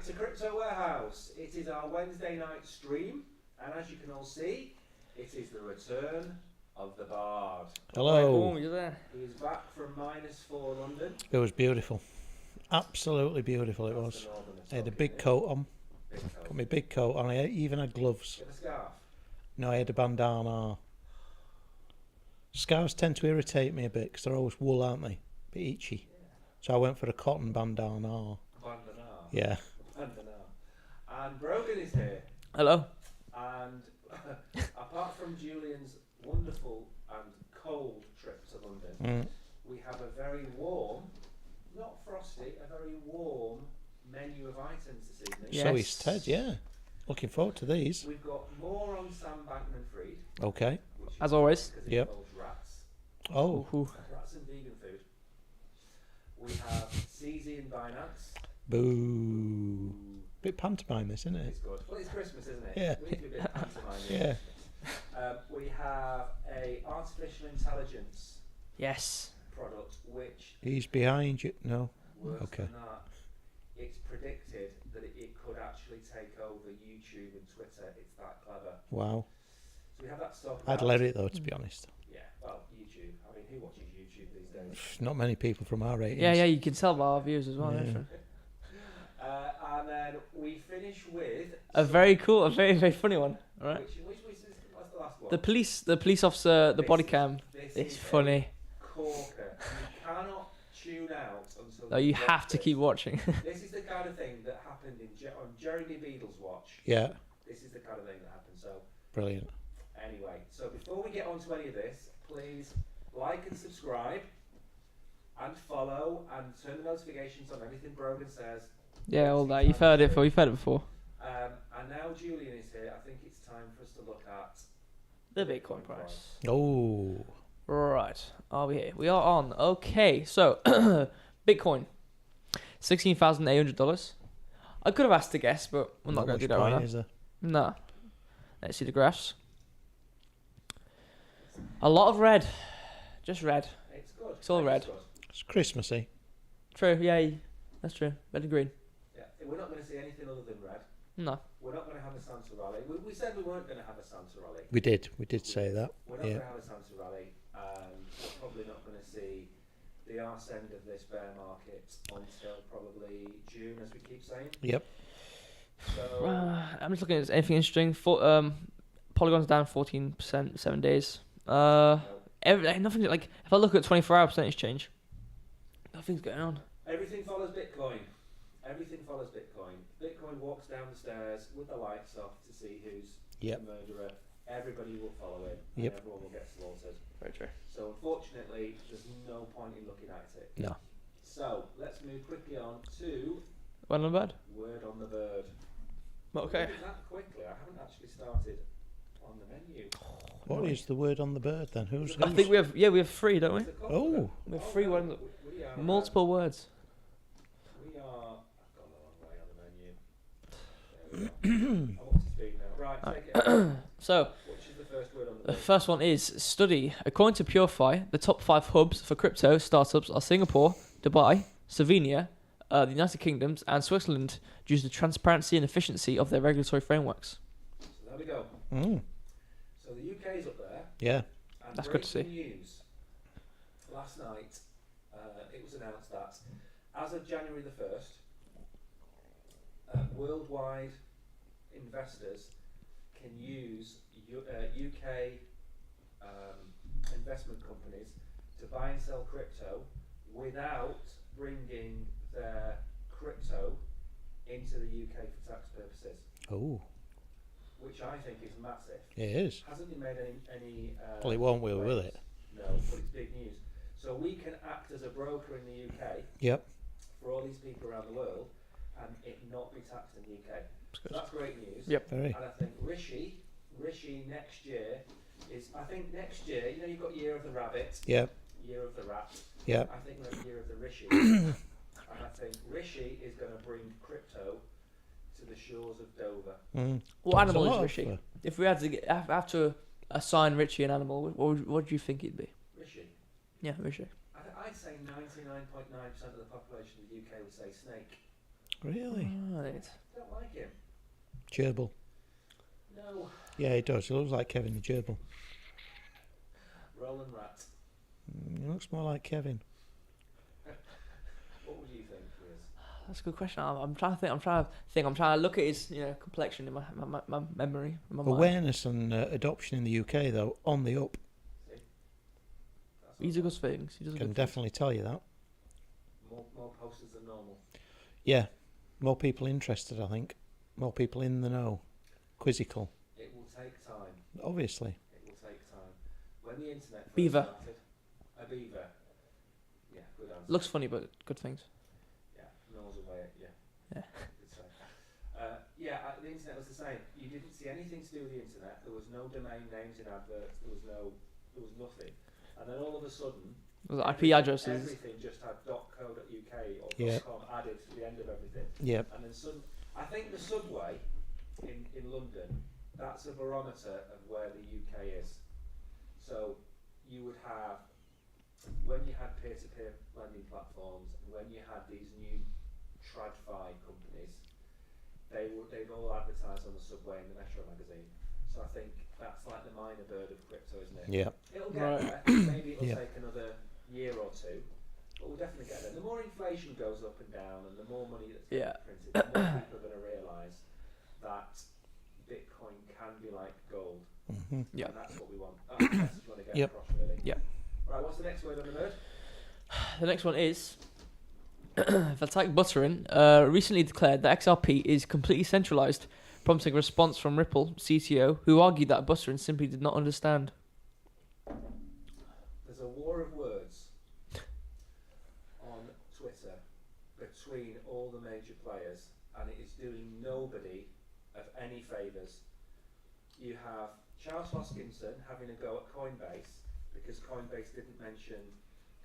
to Crypto Warehouse. It is our Wednesday night stream, and as you can all see, it is the return of the Bard. Hello. You there? He is back from -4 London. It was beautiful. Absolutely beautiful it was. I had a big coat on. Got my big coat on. I even had gloves. You had a scarf? No, I had a bandana. Scarves tend to irritate me a bit because they're always wool, aren't they? A bit itchy. Yeah. So I went for a cotton bandana. Bandana? Yeah. Bandana. And Brogan is here. Hello. And apart from Julian's wonderful and cold trip to London, we have a very warm, not frosty, a very warm menu of items this evening. Yes. So is Ted, yeah. Looking forward to these. We've got more on Sam Bankman-Fried. Okay. As always. Because it Yep. involves rats. Oh. Rats and vegan food. We have CZ and BINANCE. Boo. Bit pantomime this, isn't it? It's good. Well, it's Christmas, isn't it? Yeah. We need to be a bit pantomime. Yeah. We have a artificial intelligence Yes. product which He's behind you. No. worse Okay. than that. It's predicted that it could actually take over YouTube and Twitter. It's that clever. Wow. So we have that stuff. I'd let it though, to be honest. Yeah, well, YouTube. I mean, who watches YouTube these days? Not many people from our ratings. Yeah, you can tell by our views as well. Yeah. And then we finish with A very cool, a very, very funny one. All right. which what's the last one? The police officer, the This body is- cam. This It's is funny. a corker. You cannot tune out until No, you watch have to this. keep watching. This is the kind of thing that happened on Jeremy Beadle's watch. Yeah. This is the kind of thing that happened. So Brilliant. anyway, so before we get on to any of this, please like and subscribe and follow and turn the notifications on anything Brogan says. Yeah, all that. You've heard it before. You've heard it before. And now Julian is here. I think it's time for us to look at The Bitcoin price. Oh. Right. Are we here? We are on. Okay. So, Bitcoin, $16,800. I could have asked to guess, but we're not going to do that right now. Is there? No. Let's see the graphs. A lot of red. Just red. It's good. It's all red. Good. It's Christmassy. True. Yeah. That's true. Red and green. Yeah, we're not going to see anything other than red. No. We're not going to have a Santa rally. We said we weren't going to have a Santa rally. We did say that. We're not Yeah. going to have a Santa rally. We're probably not going to see the arse end of this bear market until probably June, as we keep saying. Yep. So I'm just looking at anything interesting. Polygon's down 14%, 7 days. Nothing like if I look at 24-hour percentage change, nothing's going on. everything follows Bitcoin. Everything follows Bitcoin. Bitcoin walks down the stairs with the lights off to see who's Yep. the murderer. Everybody will follow him. Yep. And everyone will get slaughtered. Very true. So unfortunately, there's no point in looking at it. No. So let's move quickly on to Well, not bad. word on the bird. Okay. Moving that quickly. I haven't actually started on the menu. What is the word on the bird then? Who's? I think we have three, don't we? It's a couple Oh. of- We have three no, ones. we are, Multiple words. We are. I've gone the wrong way on the menu. There we go. I'm up to speed now. Right, take it. away. So Which is the first word on the the bird? first one is study. According to Purify, the top 5 hubs for crypto startups are Singapore, Dubai, Slovenia, the United Kingdoms, and Switzerland due to the transparency and efficiency of their regulatory frameworks. So there we go. Mm. So the UK's up there. Yeah. And That's good to see. breaking news. Last night, it was announced that as of January the 1st, worldwide investors can use UK investment companies to buy and sell crypto without bringing their crypto into the UK for tax purposes, Oh. which I think is massive. It is. Hasn't been made any Well, it won't will, will claims. it? No, but it's big news. So we can act as a broker in the UK Yep. for all these people around the world and it not be taxed in the UK. So that's great news. Yep. Very. And I think Rishi next year is, I think next year, you know, you've got Year of the Rabbit, Yep. Year of the Rat. Yep. I think we're at Year of the Rishi. And I think Rishi is going to bring crypto to the shores of Dover. Mm. What There's animal a is lot of, Rishi? If we had to have to assign Richie an animal, what do you think it'd be? Rishi. Yeah, Rishi. I'd say 99.9% of the population of the UK would say snake. Really? Right. Don't like him. Gerbil. No. Yeah, he does. He looks like Kevin the Gerbil. Roland Rat. He looks more like Kevin. What would you think he is? That's a good question. I'm trying to think. I'm trying to look at his complexion in my memory. In my mind. Awareness and adoption in the UK, though, on the up. See? That's He's a good things. He does a Can good definitely tell you that. more posters than normal. Yeah. More people interested, I think. More people in the know. Quizzical. It will take time. Obviously. It will take time. When the internet first Beaver. started, a beaver. Yeah, good answer. Looks funny, but good things. Yeah, gnaws away at you. Yeah. Good say. The internet was the same. You didn't see anything to do with the internet. There was no domain names in adverts. There was nothing. And then all of a sudden, Was it IP addresses? everything just had .co.uk or Yeah. .com added to the end of everything. Yeah. And then I think the subway in London, that's a barometer of where the UK is. So you would have, when you had peer-to-peer lending platforms, and when you had these new TradFi companies, they'd all advertise on the subway and the Metro magazine. So I think that's like the minor bird of crypto, isn't it? Yeah. It'll get Right. there. Maybe it'll Yeah. take another year or two, but we'll definitely get there. The more inflation goes up and down, and the more money that's Yeah. printed, the more people are going to realise that Bitcoin can be like gold. Hmm. Yeah. And that's what we want. That's the message we want to get Yep. across, really. Yeah. Right, what's the next word on the bird? The next one is Vitalik Buterin recently declared that XRP is completely centralized, prompting a response from Ripple CTO, who argued that Buterin simply did not understand. There's a war of words on Twitter between all the major players, and it is doing nobody of any favours. You have Charles Hoskinson having a go at Coinbase because Coinbase didn't mention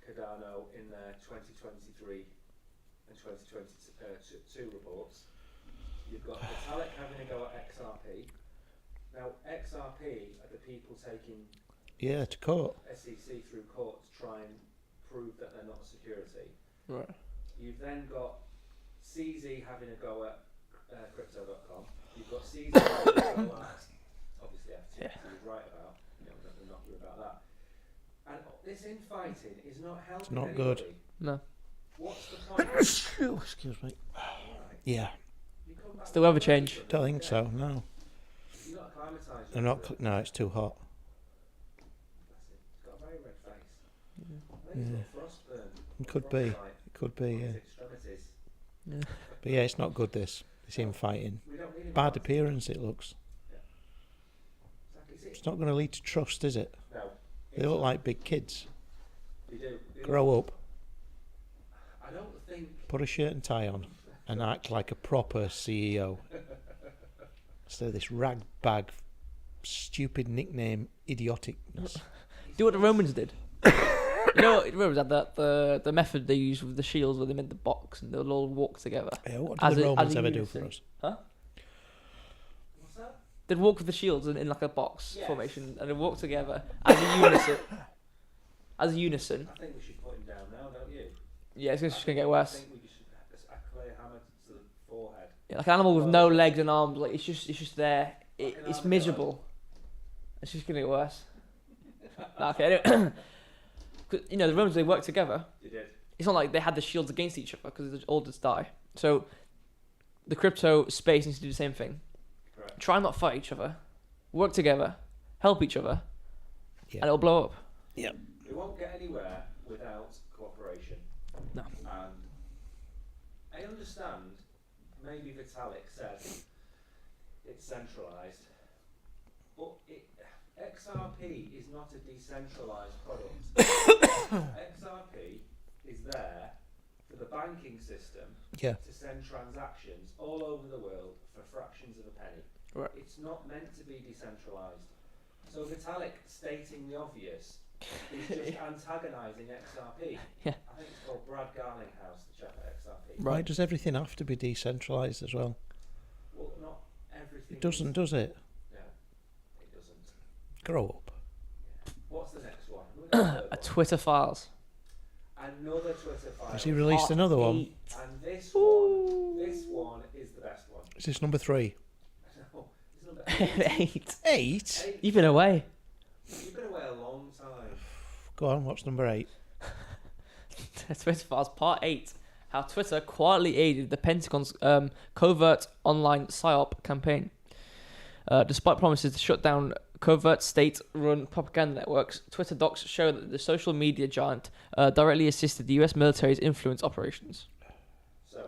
Cardano in their 2023 and 2022 reports. You've got Vitalik having a go at XRP. Now, XRP are the people taking Yeah, to court. SEC through court to try and prove that they're not a security. Right. You've then got CZ having a go at crypto.com. You've got CZ having a go at, obviously, FTX, Yeah. who was right about, we're not here about that. And this infighting is not helping not anybody. good. No. What's the point? Excuse me. Right. Yeah. You come back It's the to weather the change. weather, Don't think yeah. so, no. You're not acclimatised. They're not. No, it's too hot. Bless him. He's got a very red face. Yeah. I think he's got frostburn. It could be. Frostbite It could be, on yeah. his extremities. Yeah. But yeah, it's not good, this infighting. We don't need him Bad on. appearance, it looks. Exactly. It's not going to lead to trust, is it? No. They look like big kids. They do. Grow up, I don't think. put a shirt and tie on, and act like a proper CEO. Instead of this rag-bag, stupid nickname, idioticness. Do what the Romans did. You know, Romans had the method they used with the shields where they made the box and they'll all walk together. Yeah, what As do the a- Romans as a ever do unison. for us? What's that? They'd walk with the shields in like a box Yes. formation and they'd walk together as a unison. As a unison. I think we should put him down now, don't you? Yeah, it's just going to get I worse. think we should a clear hammer to the forehead. Yeah, like an animal with no legs and arms, like it's just there. Like an It's armadillo. miserable. It's just going to get worse. Nah, okay, anyway. 'Cause, you know, the Romans, they worked together. You did. It's not like they had the shields against each other because they all just die. So the crypto space needs to do the same thing. Correct. Try not fight each other, work together, help each other, Yeah. and it'll blow up. We won't get anywhere without cooperation. No. And I understand maybe Vitalik said it's centralised, but XRP is not a decentralised product. XRP is there for the banking system Yeah. to send transactions all over the world for fractions of a penny. Right. It's not meant to be decentralised. So Vitalik stating the obvious is just antagonising XRP. Yeah. I think it's called Brad Garlinghouse, the chap at XRP. Why does everything have to be decentralised as well? Well, not everything. It doesn't, does it? No, it doesn't. Grow up. What's the next one? Look at the third A one. Twitter files. Another Twitter file. Has he released Part another one? 8. And this Ooh. one Is this number 3? No, it's number 8. 8? 8. You've been away. You've been away a long time. Go on, what's number 8? Twitter Files Part 8. How Twitter quietly aided the Pentagon's covert online PSYOP campaign. Despite promises to shut down covert state-run propaganda networks, Twitter docs show that the social media giant directly assisted the US military's influence operations. So,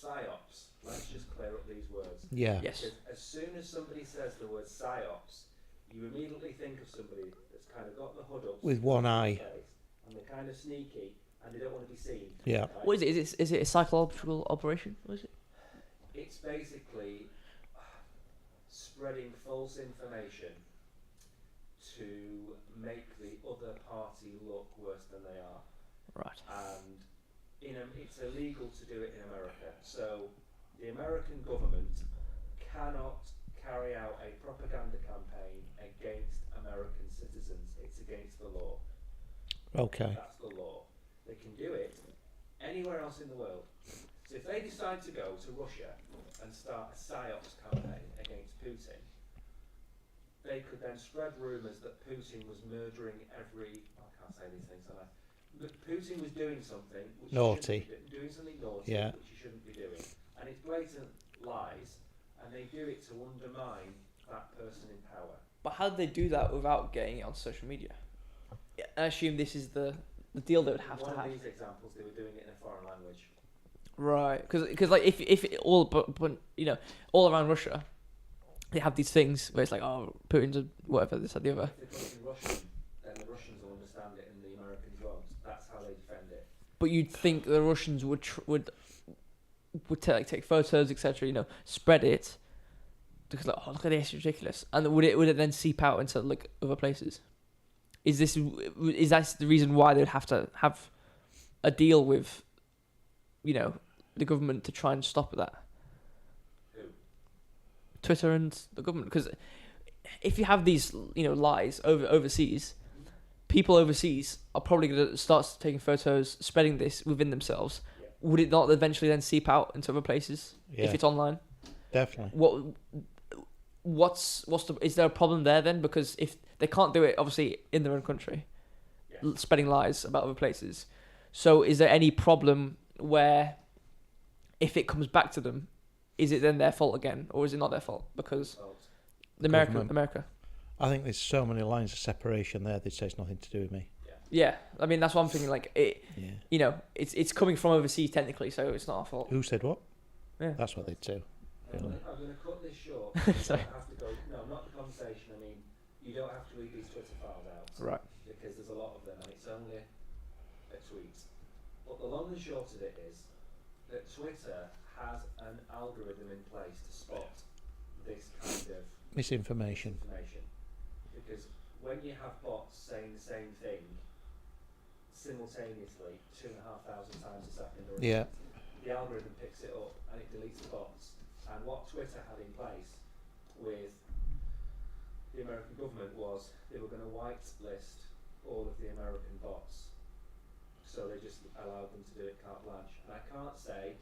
PSYOPs. Let's just clear up these words. Yeah. Yes. Because as soon as somebody says the word PSYOPs, you immediately think of somebody that's kind of got the hood up With one eye. and they're kind of sneaky and they don't want to be seen. Yeah. Right? What is it? Is it a psychological operation? What is it? It's basically spreading false information to make the other party look worse than they are. Right. And it's illegal to do it in America. So the American government cannot carry out a propaganda campaign against American citizens. It's against the law. Okay. That's the law. They can do it anywhere else in the world. So if they decide to go to Russia and start a PSYOPs campaign against Putin, they could then spread rumours that Putin was murdering I can't say these things, can I? But Putin was doing something which Naughty. He shouldn't be doing something naughty, Yeah. which he shouldn't be doing. And it's blatant lies, and they do it to undermine that person in power. But how did they do that without getting it on social media? I assume this is the deal they would have One to have. of these examples, they were doing it in a foreign language. Right, because like if it all but all around Russia, they have these things where it's like, oh, Putin's a whatever, this or the other. If they put it in Russian, then the Russians will understand it and the Americans won't. That's how they defend it. But you'd think the Russians would take photos, etc. Spread it because like, oh, look at this, it's ridiculous. And would it then seep out into like other places? Is that the reason why they'd have to have a deal with, the government to try and stop that? Who? Twitter and the government, because if you have these lies overseas, people overseas are probably going to start taking photos, spreading this within themselves. Yeah. Would it not eventually then seep out into other places Yeah. if it's online? Definitely. Is there a problem there then? Because if they can't do it obviously in their own country, Yeah. spreading lies about other places, so is there any problem where if it comes back to them, is it then their fault again, or is it not their fault because Government. America? I think there's so many lines of separation there that say it's nothing to do with me. Yeah, I mean that's what I'm thinking. Like it, Yeah. it's coming from overseas technically, so it's not our fault. Who said what? Yeah. That's what they'd do. I'm going to cut this short. Sorry. I have to go. No, not the conversation. I mean, you don't have to read these Twitter files out. Right. Because there's a lot of them and it's only a tweet. But the long and short of it is that Twitter has an algorithm in place to spot this kind of Misinformation. information. Because when you have bots saying the same thing simultaneously 2,500 times a second or a Yeah. minute, the algorithm picks it up and it deletes the bots. And what Twitter had in place with the American government was they were going to whitelist all of the American bots. So they just allowed them to do it carte blanche. And I can't say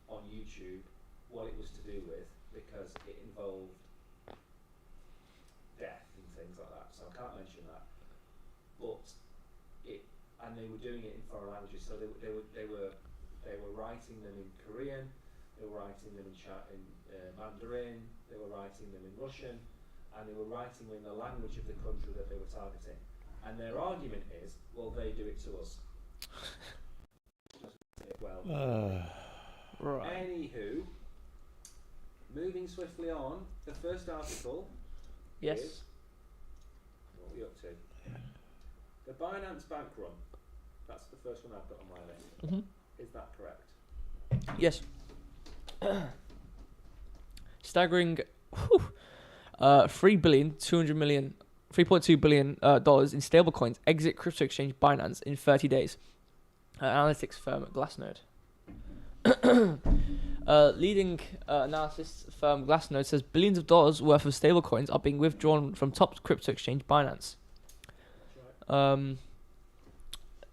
on YouTube what it was to do with because it involved death and things like that. So I can't mention that. But they were doing it in foreign languages. So they were writing them in Korean. They were writing them in Mandarin, they were writing them in Russian, and they were writing them in the language of the country that they were targeting. And their argument is, well, they do it to us. Well, Right. anywho, moving swiftly on, the first article Yes. is, what are we up to? The Binance bank run. That's the first one I've got on my list. Mm-hmm. Is that correct? Yes. Staggering, 3.2 billion dollars in stablecoins exit crypto exchange Binance in 30 days. Analytics firm Glassnode. Leading analysis firm Glassnode says billions of dollars worth of stablecoins are being withdrawn from top crypto exchange Binance. That's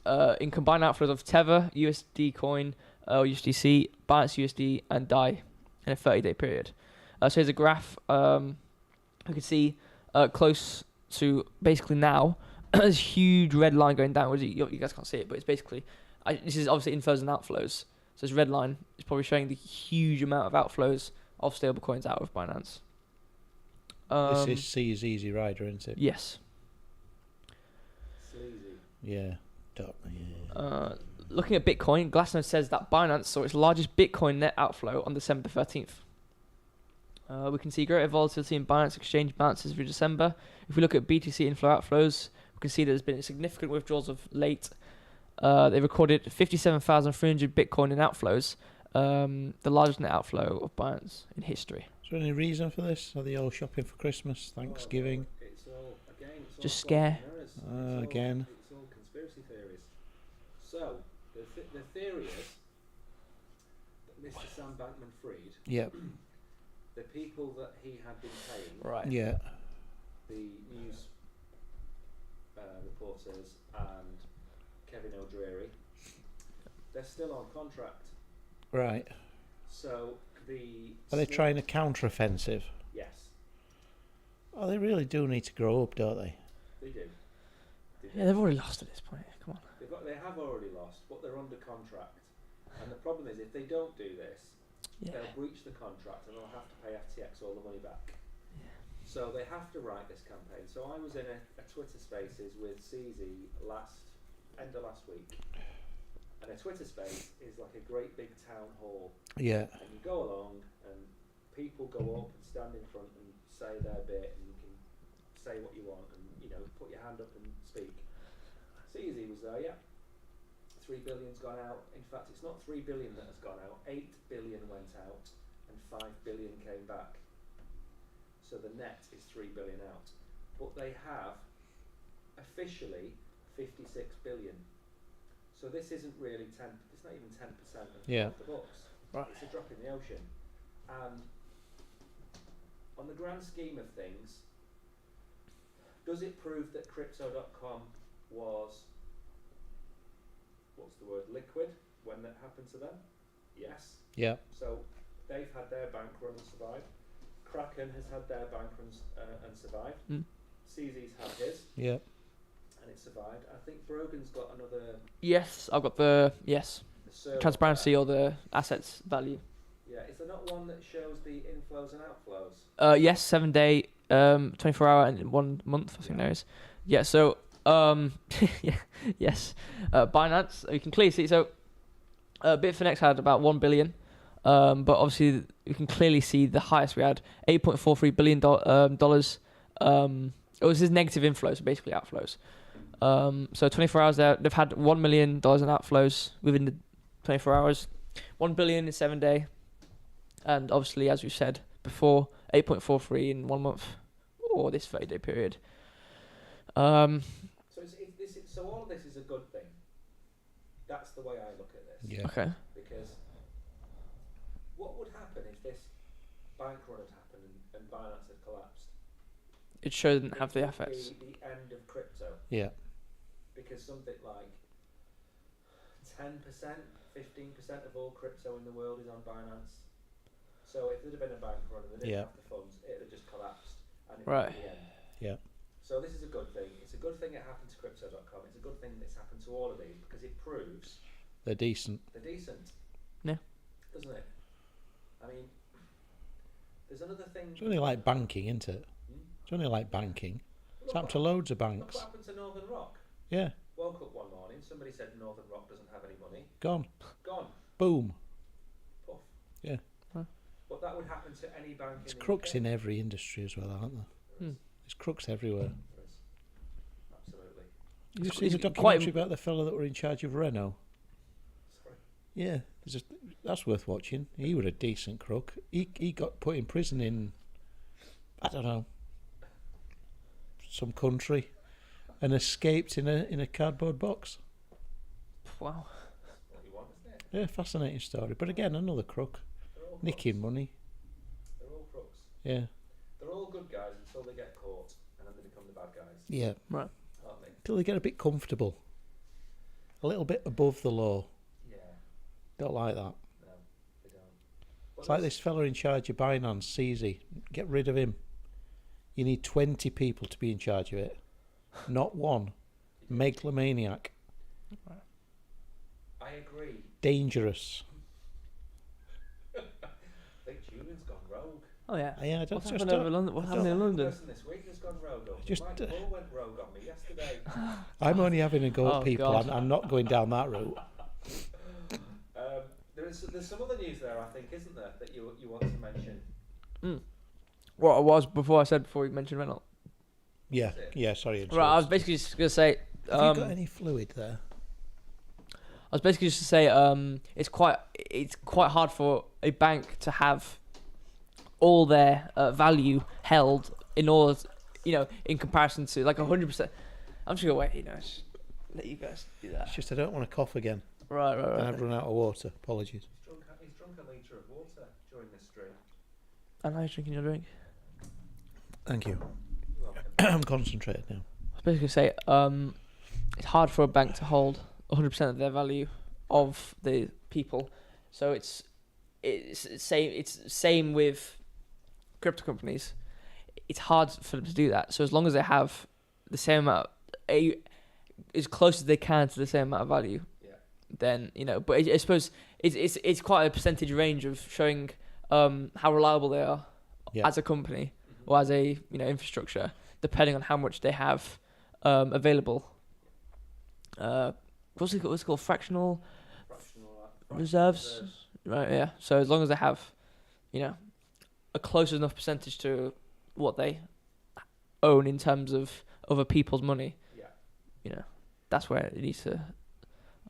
right. In combined outflows of Tether, USD Coin, USDC, Binance USD, and DAI. in a 30-day period. So here's a graph. We can see close to basically now, there's a huge red line going downwards. You guys can't see it, but it's basically, this is obviously inflows and outflows. So this red line is probably showing the huge amount of outflows of stablecoins out of Binance. This is C's Easy Rider, isn't it? Yes. Sleazy. Yeah. Looking at Bitcoin, Glassnode says that Binance saw its largest Bitcoin net outflow on December 13th. We can see greater volatility in Binance exchange balances through December. If we look at BTC inflow outflows, we can see there's been significant withdrawals of late. They recorded 57,300 Bitcoin in outflows, the largest net outflow of Binance in history. Is there any reason for this? Are they all shopping for Christmas, Thanksgiving? It's all, again, it's all Just smoke and scare. mirrors. Again. It's all conspiracy theories. So, the theory is that Mr. Sam Bankman-Fried, Yeah. the people that he had been paying, Right. Yeah. the news reporters and Kevin O'Dreary, they're still on contract. Right. So Are they trying a counter-offensive? Yes, Oh, they really do need to grow up, don't they? they do. Yeah, they've already lost at this point. Come on. They have already lost, but they're under contract. And the problem is, if they don't do this, Yeah. they'll breach the contract and they'll have to pay FTX all the money back. So they have to write this campaign. So I was in a Twitter Spaces with CZ end of last week, and a Twitter Space is like a great big town hall, Yeah. and you go along and people go up and stand in front and say their bit, and you can say what you want and put your hand up and speak. CZ was there, yeah. 3 billion's gone out. In fact, it's not 3 billion that has gone out. 8 billion went out, and 5 billion came back. So the net is 3 billion out. But they have officially 56 billion. So this isn't really it's not even 10% of the books. Right. It's a drop in the ocean. And on the grand scheme of things, does it prove that Crypto.com was, liquid when that happened to them? Yes. Yeah. So they've had their bank run and survived. Kraken has had their bank runs and survived. CZ's had his. Yeah. And it survived. I think Brogan's got another. Yes, I've got the server transparency there. or the assets value. Yeah, is there not one that shows the inflows and outflows? Yes, 7 day, 24 hour, and 1 month. I think there is. Yeah. So yes. Binance, you can clearly see. So Bitfinex had about 1 billion. But obviously you can clearly see the highest we had, $8.43 billion dollars. It was his negative inflows, so basically outflows. So 24 hours there, they've had $1 million in outflows within the 24 hours, 1 billion in 7 day, and obviously, as we said before, 8.43 in 1 month or this 30-day period. So all of this is a good thing. That's the way I look at this. Yeah. Okay. Because what would happen if this bank run had happened and Binance had collapsed? It shouldn't have the It would effects. be the end of crypto. Yeah. Because something like 10%, 15% of all crypto in the world is on Binance. So if there'd have been a bank run and they didn't have the funds, it would have just collapsed and it would Right. be the end. Yeah. So this is a good thing. It's a good thing it happened to Crypto.com. It's a good thing that's happened to all of these because it proves They're decent. they're decent. Yeah. Doesn't it? I mean, there's another thing. It's only like banking, isn't it? It's only like banking. It's happened to loads of Look banks. what happened to Northern Rock. Yeah. Woke up one morning, somebody said Northern Rock doesn't have any money. Gone. Gone. Boom. Puff. Yeah. Huh. But that would happen to any bank There's in the crooks UK. in every industry as well, aren't there? There is. There's crooks everywhere. There is. Absolutely. You've It's seen the quite- documentary about the fella that were in charge of Renault? Sorry. Yeah, that's worth watching. He was a decent crook. He got put in prison in, I don't know, some country, and escaped in a cardboard box. Wow. What you want, isn't it? Yeah, fascinating story. But again, another crook, They're all nicking crooks. money. They're all crooks. Yeah, They're all good guys until they get caught, and then they become the bad guys, yeah. Right. aren't they? Till they get a bit comfortable, a little bit above the law. Yeah. Don't like that. No, they don't. It's like this fella in charge of Binance, CZ. Get rid of him. You need 20 people to be in charge of it, not one. Megalomaniac. I agree. Dangerous. I think Julian's gone rogue. Oh yeah. Yeah, I don't What's just happened over London? What happened in London? The person this week has gone rogue on me. Just, Mike Bull went rogue on me yesterday. I'm only having a go Oh, at people. God. I'm not going down that route. There's some other news there, I think, isn't there, that you want to mention? What was before we mentioned Renault? Yeah, yeah. Sorry. Right, I was basically just gonna say. Have you got any fluid there? I was basically just to say it's quite hard for a bank to have all their value held in order, in comparison to like 100%. I'm just gonna wait, just let you guys do that. It's just I don't want to cough again. Right. And I've run out of water. Apologies. He's drunk a litre of water during this stream. And how are you drinking your drink? Thank you. You're welcome. I'm concentrated now. I was basically say it's hard for a bank to hold 100% of their value of the people, so it's same with crypto companies. It's hard for them to do that. So as long as they have the same amount, as close as they can to the same amount of value, then But I suppose it's quite a percentage range of showing how reliable they are as a company or as a infrastructure, depending on how much they have available. What's it called? Fractional reserves. Right. Yeah. So as long as they have, a close enough percentage to what they own in terms of other people's money, that's where it needs to.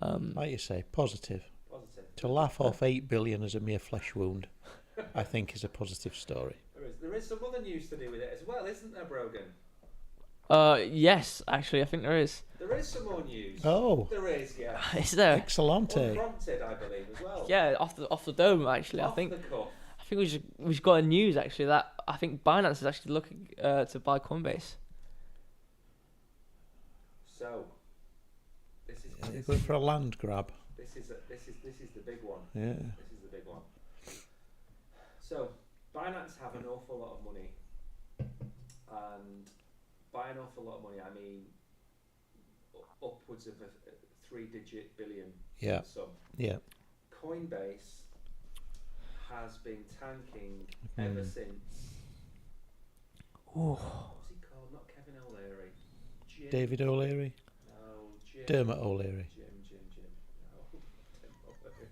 Like you say, positive. To laugh off 8 billion as a mere flesh wound, I think is a positive story. There is some other news to do with it as well, isn't there, Brogan? Yes, actually, I think there is. There is some more news. Oh. There is, yeah. Is there? Excellent. Unprompted, I believe, as well. Yeah, off the dome, actually. Off I think the cuff. we've got a news actually that I think Binance is actually looking to buy Coinbase. So, You're going for a land grab. This is the big one. Yeah. This is the big one. So, Binance have an awful lot of money, and by an awful lot of money, I mean upwards of a 3-digit billion sum. Yeah. Coinbase has been tanking ever since. What's he called? Not Kevin O'Leary. David O'Leary. No, Jim. Dermot O'Leary. Jim. No, Tim O'Leary.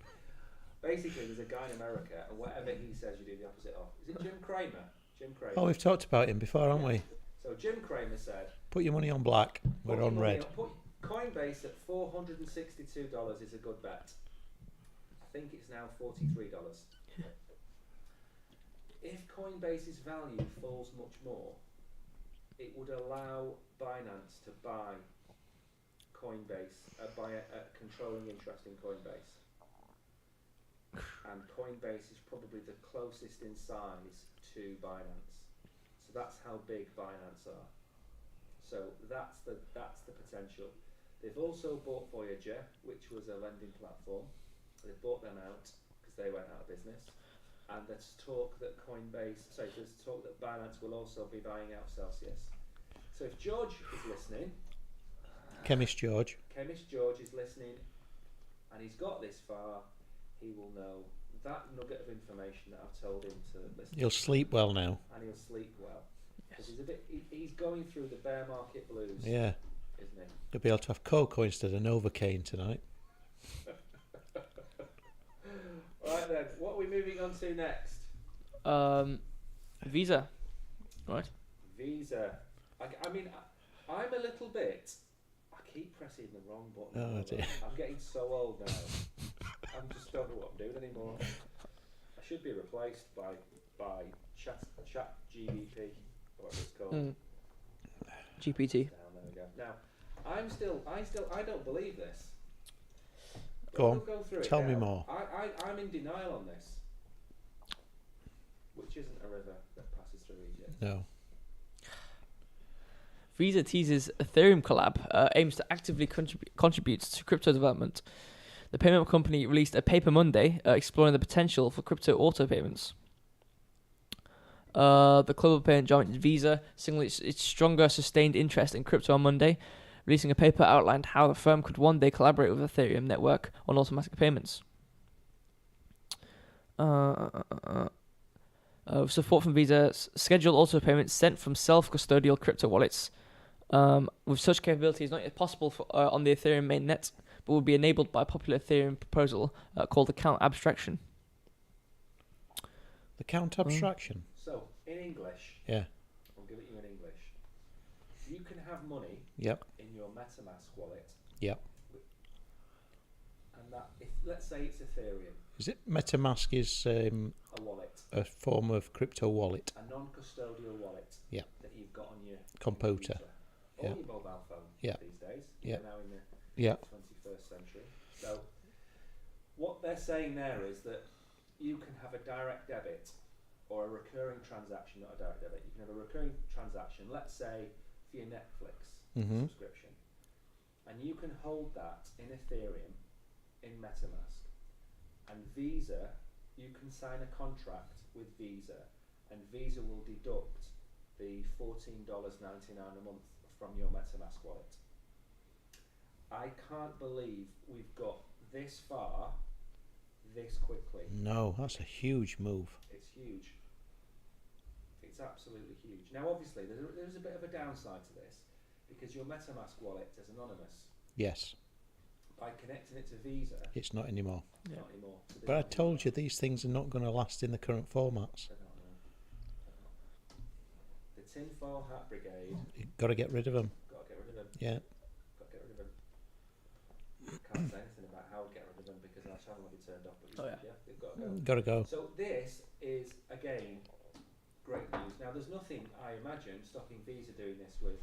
Basically, there's a guy in America, and whatever he says, you do the opposite of. Is it Jim Cramer? Jim Cramer. Oh, we've talked about him before, haven't we? So Jim Cramer said, Put your money on black. We're on red. Put Coinbase at $462 is a good bet. I think it's now $43. If Coinbase's value falls much more, it would allow Binance to buy Coinbase, buy a controlling interest in Coinbase. And Coinbase is probably the closest in size to Binance. So that's how big Binance are. So that's the potential. They've also bought Voyager, which was a lending platform. They bought them out because they went out of business. And there's talk that there's talk that Binance will also be buying out Celsius. So if George is listening, Chemist George is listening, and he's got this far, he will know that nugget of information that I've told him to listen. He'll sleep well now. And he'll sleep well. Because he's going through the bear market blues. Yeah. Isn't he? You'll be able to have cocoa instead of Novocaine tonight. Right then, what are we moving on to next? Visa, right? Visa. I mean, I'm a little bit. I keep pressing the wrong button. Oh dear. I'm getting so old now. I just don't know what I'm doing anymore. I should be replaced by Chat GBP, whatever it's called. GPT. There we go. Now, I don't believe this. Go on. Go through Tell it me now. more. I'm in denial on this. Which isn't a river that passes through Egypt. No. Visa teases Ethereum collab aims to actively contribute to crypto development. The payment company released a paper Monday exploring the potential for crypto auto payments. The global payment giant Visa signaled its stronger sustained interest in crypto on Monday, releasing a paper outlined how the firm could one day collaborate with Ethereum network on automatic payments. With support from Visa, scheduled auto payments sent from self-custodial crypto wallets. With such capabilities not yet possible on the Ethereum mainnet, but will be enabled by a popular Ethereum proposal called account abstraction. The count abstraction. So, in English, Yeah. I'll give it you in English. You can have money Yep. in your MetaMask wallet. Yep. And that, if let's say it's Ethereum, Is it MetaMask is a wallet, a form of crypto wallet? a non-custodial wallet Yeah. that you've got on your Computer. or Yeah. your mobile phone Yeah. these days. Yeah. We're now in the Yeah. 21st century. So, what they're saying there is that you can have a direct debit or a recurring transaction, not a direct debit. You can have a recurring transaction, let's say for your Netflix subscription, and you can hold that in Ethereum, in MetaMask, and Visa, you can sign a contract with Visa, and Visa will deduct the $14.99 a month from your MetaMask wallet. I can't believe we've got this far, this quickly. No, that's a huge move. It's huge. It's absolutely huge. Now, obviously, there's a bit of a downside to this because your MetaMask wallet is anonymous. Yes, By connecting it to Visa, it's not anymore. it's not anymore. So they But I don't do told that. you these things are not going to last in the current formats. They don't know. The tinfoil hat brigade, You've got to get rid of them. got to get rid of them. Yeah. Got to get rid of them. Can't say anything about how to get rid of them because our channel will be turned off. But they've got to go. Got to go. So this is again great news. Now there's nothing I imagine stopping Visa doing this with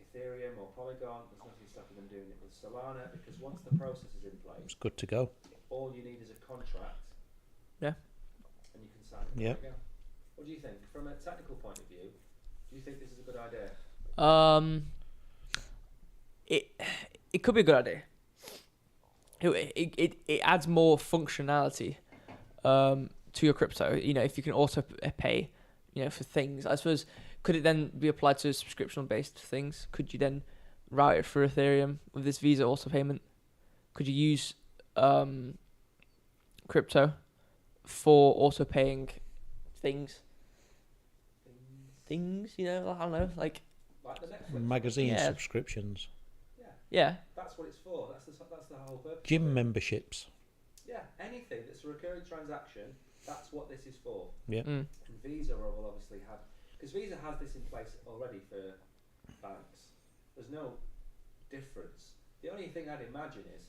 Ethereum or Polygon. There's nothing stopping them doing it with Solana because once the process is in place, It's good to go. all you need is a contract. Yeah. And you can sign it. Yeah. There you go. What do you think? From a technical point of view, do you think this is a good idea? It could be a good idea. It adds more functionality to your crypto. You know, if you can auto pay, you know, for things. I suppose could it then be applied to subscription based things? Could you then route it through Ethereum with this Visa auto payment? Could you use crypto for auto paying things? Things, you know, I don't know, like the Netflix Magazine Yeah. subscriptions, yeah, That's what it's for. That's the whole purpose. gym of it. memberships. Yeah, anything that's a recurring transaction, that's what this is for. Yeah. mm. And Visa will obviously have, because Visa has this in place already for banks. There's no difference. The only thing I'd imagine is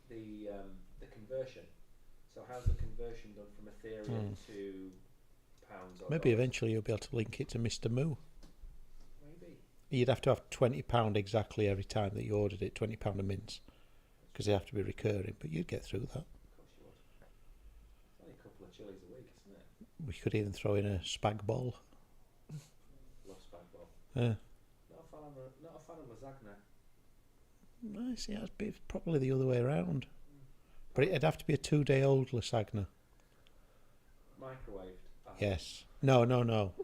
the conversion. So how's the conversion done from Ethereum to pounds? Or Maybe dollars? eventually you'll be able to link it to Mr. Moo. Maybe. You'd have to have £20 exactly every time that you ordered it, £20 a mince, because they have to be recurring. But you'd get through that. Of course you would. It's only a couple of chilies a week, isn't it? We could even throw in a spag bol. Love spag bol. Yeah. Not a fan of lasagna. I see. That'd be probably the other way around. But it'd have to be a 2-day-old lasagna. Microwaved. Yes. No.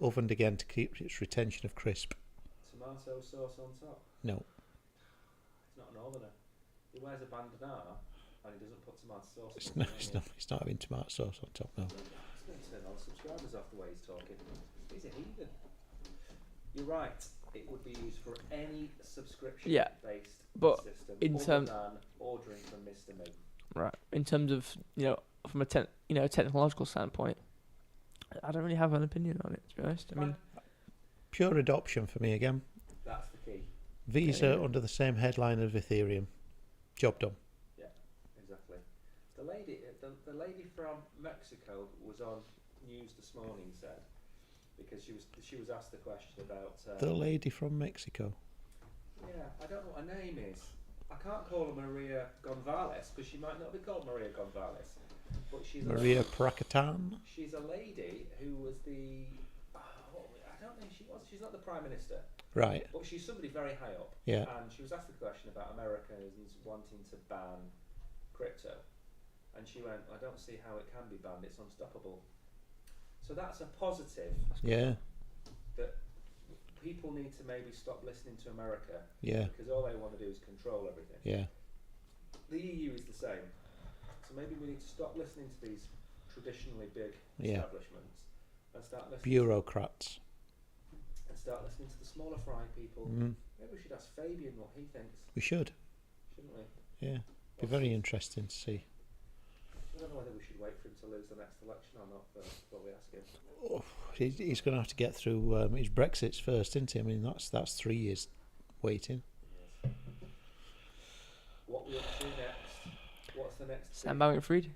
Ovened again to keep its retention of crisp. Tomato sauce on top. No. He's not a northerner. He wears a bandana and he doesn't put tomato sauce It's on not, it. it's not having tomato sauce on top, no. He's going to turn all the subscribers off the way he's talking. He's a heathen. You're right. It would be used for any subscription-based but system in other term- than ordering from Mr. Me. Right. In terms of, you know, from a technological standpoint, I don't really have an opinion on it, to be honest. I mean, Pure adoption for me again. That's the key. Visa Yeah. under the same headline of Ethereum. Job done. Exactly. The lady from Mexico was on news this morning, said, because she was asked the question about The lady from Mexico. yeah, I don't know what her name is. I can't call her Maria Gonzalez because she might not be called Maria Gonzalez, but she's Maria Prakatan. she's a lady who was the I don't know, she's not the Prime Minister, Right. but she's somebody very high up. Yeah. And she was asked the question about Americans wanting to ban crypto. And she went, I don't see how it can be banned, it's unstoppable. So that's a positive. Yeah. That people need to maybe stop listening to America. Yeah. Because all they want to do is control everything. Yeah. The EU is the same. So maybe we need to stop listening to these traditionally big Yeah. establishments and start listening Bureaucrats. and start listening to the smaller fry people. Maybe we should ask Fabian what he thinks, We should. shouldn't we? Yeah. Be very interesting to see. I don't know whether we should wait for him to lose the next election or not before we ask him. Oh, he's going to have to get through his Brexits first, isn't he? I mean, that's 3 years waiting. Yes. What we up to next? What's the next? Sam Bankman-Fried.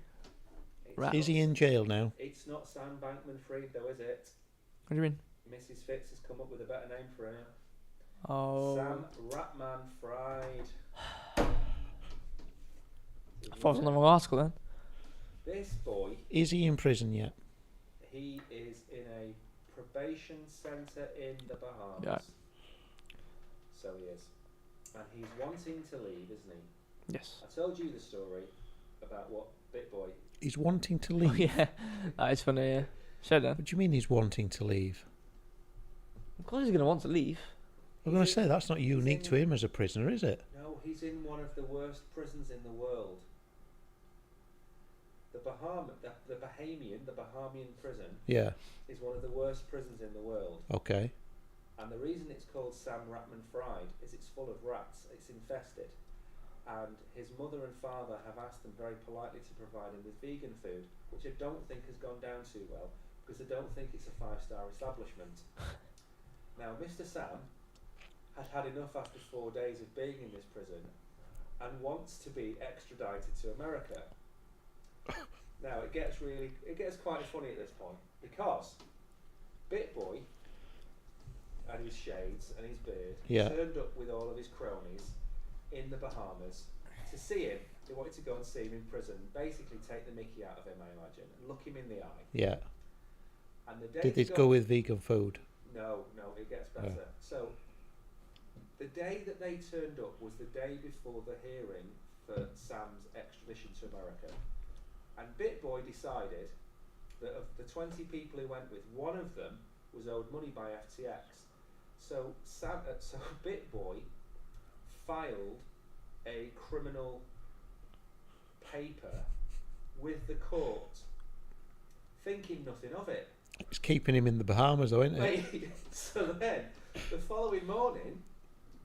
It's Is he not- in jail now? It's not Sam Bankman-Fried though, is it? What do you mean? Mrs. Fitz has come up with a better name for him. Oh. Sam Ratman-Fried. I thought it was on the wrong article then. This boy, Is he in prison yet? he is in a probation centre in the Bahamas. Yeah. So he is. And he's wanting to leave, isn't he? Yes. I told you the story about what BitBoy. He's wanting to Oh, leave. yeah. That is funny, yeah. Show then. What do you mean he's wanting to leave? Of course he's going to want to leave. I'm going to say that's not unique in- to him as a prisoner, is it? No, he's in one of the worst prisons in the world. The Bahamian prison Yeah. is one of the worst prisons in the world. Okay. And the reason it's called Sam Ratman-Fried is it's full of rats. It's infested. And his mother and father have asked them very politely to provide him with vegan food, which I don't think has gone down too well, because I don't think it's a 5-star establishment. Now, Mr. Sam had enough after 4 days of being in this prison and wants to be extradited to America. Now, it gets quite funny at this point, because BitBoy and his shades and his beard Yeah. turned up with all of his cronies in the Bahamas to see him. They wanted to go and see him in prison, basically take the mickey out of him, I imagine, and look him in the eye. Yeah. And the day Did he it go with vegan food? No, it gets better. Oh. So, the day that they turned up was the day before the hearing for Sam's extradition to America. And BitBoy decided that of the 20 people he went with, one of them was owed money by FTX. So BitBoy filed a criminal paper with the court, thinking nothing of it. It's keeping him in the Bahamas, though, isn't it? Wait, so then, the following morning,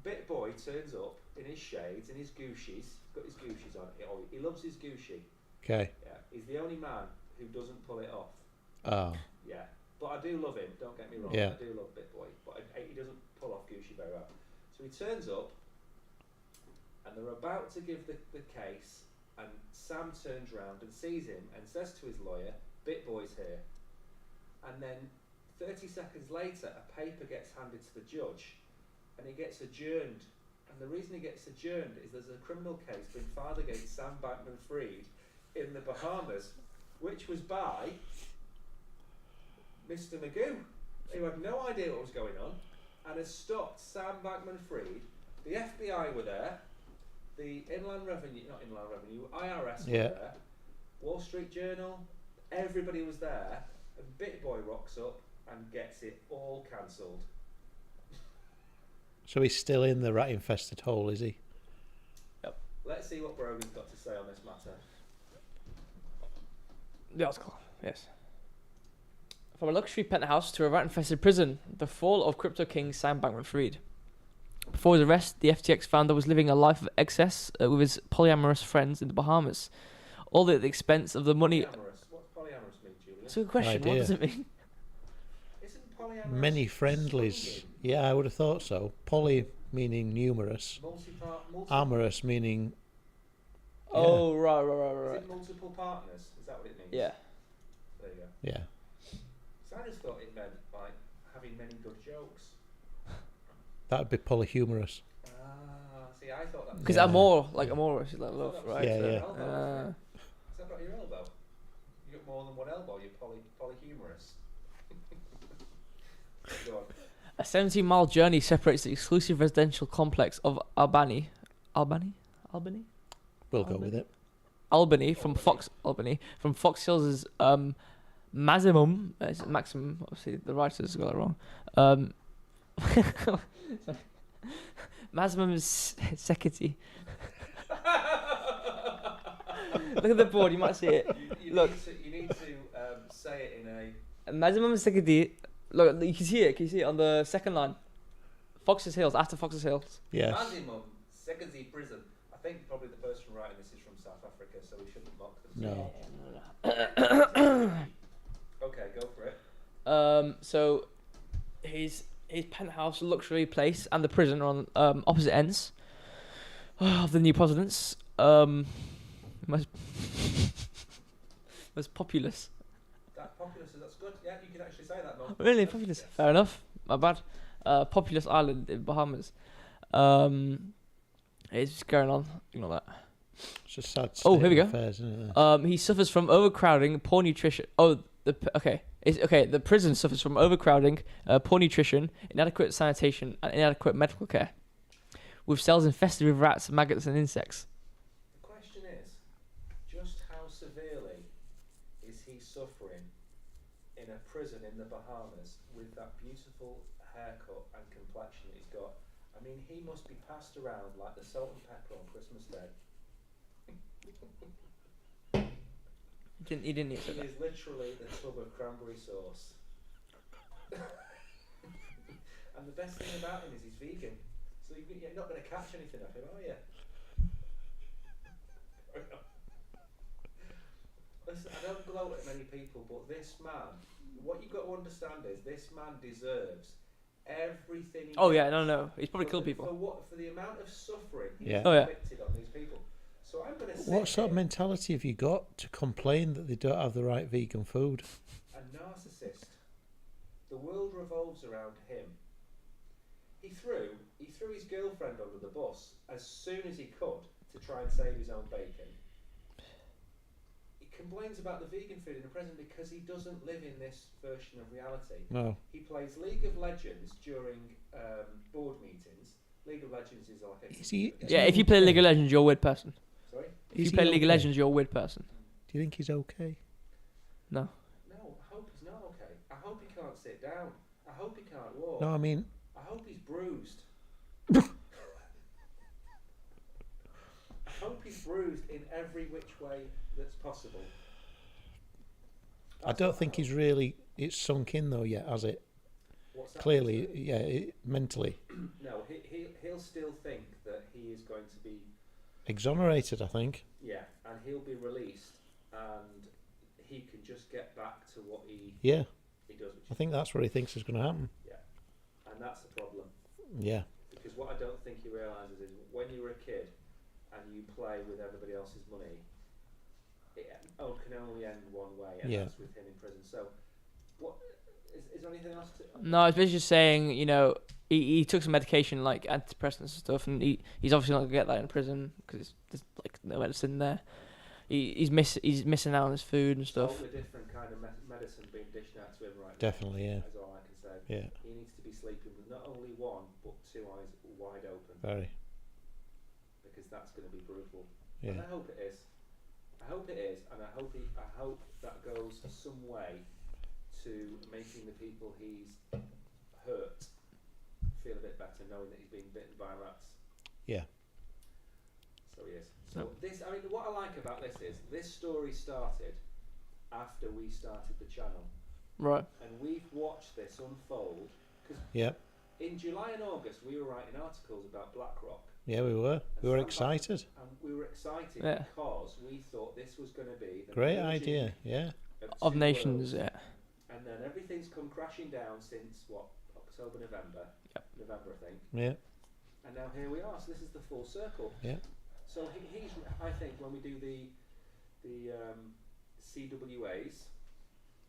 BitBoy turns up in his shades and his Gucci's. Got his Gucci's on. He loves his Gucci. Okay. Yeah, he's the only man who doesn't pull it off. Oh. Yeah, but I do love him. Don't get me wrong. Yeah. I do love BitBoy, but he doesn't pull off Gucci very well. So he turns up, and they're about to give the case, and Sam turns round and sees him and says to his lawyer, "BitBoy's here." And then 30 seconds later, a paper gets handed to the judge, and it gets adjourned. And the reason it gets adjourned is there's a criminal case being filed against Sam Bankman-Fried in the Bahamas, which was by Mr. Magoo, who had no idea what was going on, and has stopped Sam Bankman-Fried. The FBI were there, the IRS were Yeah. there, Wall Street Journal, everybody was there, and BitBoy rocks up and gets it all cancelled. So he's still in the rat-infested hole, is he? Let's see what Brogan's got to say on this matter. The article, yes. From a luxury penthouse to a rat-infested prison, the fall of crypto king Sam Bankman-Fried. Before his arrest, the FTX founder was living a life of excess with his polyamorous friends in the Bahamas, all at the expense of the money. Polyamorous. What's polyamorous mean, Julian? That's a good question. No What idea. does it mean? Isn't polyamorous Many friendlies. swinging? Yeah, I would have thought so. Poly meaning numerous. Amorous meaning... Oh, right. Is it multiple partners? Is that what it means? Yeah. There you go. Yeah. So I just thought it meant like having many good jokes. That would be polyhumorous. Ah, see, I thought that was... Because Yeah. amorous is like I thought love, that was right? Yeah, your yeah. elbow, wasn't it? Is that not your elbow? You got more than one elbow, you're polyhumorous. Go on. A 17-mile journey separates the exclusive residential complex of Albany? We'll go with it. Albany from Fox Hills' Maximum. Obviously, the writers got it wrong. Maximum security. Look at the board. You might see it. Look. You need to say it in a. Maximum security. Look, you can see it. Can you see it on the second line? Fox's Hills. After Fox's Hills. Yes. Maximum security prison. I think probably the person writing this is from South Africa, so we shouldn't mock them. No. Okay, go for it. So his penthouse luxury place and the prison are on opposite ends of the New Providence. Most populous. That populous, that's good. Yeah, you can actually say that. Mo. Really populous. Yes. Fair enough. My bad. Populous island in Bahamas. It's just going on. Ignore that. It's a sad Oh, here we state of go. affairs, isn't it? He suffers from overcrowding, poor nutrition. The prison suffers from overcrowding, poor nutrition, inadequate sanitation, and inadequate medical care, with cells infested with rats, maggots, and insects. The question is, just how severely is he suffering in a prison in the Bahamas with that beautiful haircut and complexion he's got? I mean, he must be passed around like the salt and pepper on Christmas Day. He didn't eat He it. is literally the tub of cranberry sauce. And the best thing about him is he's vegan. So you're not going to catch anything off him, are you? Listen, I don't gloat at many people, but this man, what you've got to understand is this man deserves everything he gets No. He's probably killed people. For the amount of suffering he's Yeah. inflicted on these people. So I'm going to say What sort of mentality have you got to complain that they don't have the right vegan food? a narcissist. The world revolves around him. He threw his girlfriend under the bus as soon as he could to try and save his own bacon. He complains about the vegan food in the prison because he doesn't live in this version of reality. No. He plays League of Legends during board meetings. League of Legends is like a... Is he? Yeah, if you play League of Legends, you're a weird person. Sorry? If Is you he play League of okay? Legends, you're a weird person. Do you think he's okay? No. No, I hope he's not okay. I hope he can't sit down. I hope he can't walk. No, I mean, I hope he's bruised. I hope he's bruised in every which way that's possible. I don't think he's really. It's sunk in though yet, has it? What's that Clearly, supposed to yeah, mentally mean? No, he'll still think that he is going to be, exonerated. I think. yeah, and he'll be released, and he can just get back to what he Yeah, does, which I think that's what he thinks is going to happen. and that's the problem. Yeah, Because what I don't think he realises is when you were a kid and you play with everybody else's money, it can only end one way, and Yeah. that's with him in prison. So, what is there anything else to? No, it's basically just saying, he took some medication like antidepressants and stuff, and he's obviously not gonna get that in prison because there's like no medicine there. He's missing out on his food and stuff. Totally different kind of medicine being dished out to him right definitely. now. Yeah, That's all I can say. yeah, He needs to be sleeping with not only one but two eyes wide open, very. because that's going to be brutal. Yeah, And I hope it is. I hope it is, and I hope that goes some way to making the people he's hurt feel a bit better, knowing that he's being bitten by rats. yeah, So he is. So what I like about this is this story started after we started the channel, Right. and we've watched this unfold. Because yeah, in July and August we were writing articles about BlackRock. yeah. We were excited. And we were excited Yeah. because we thought this was going to be the Great merging idea. Yeah, Of two nations, worlds. yeah. And then everything's come crashing down since October, November. Yep. November, I think. yeah, And now here we are. So this is the full circle. yeah. So he's. I think when we do the CWAs,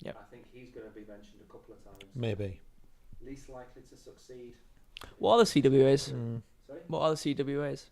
Yep. I think he's going to be mentioned a couple of times. Maybe. Least likely to succeed. What are the CWAs? Mm. Sorry. What are the CWAs?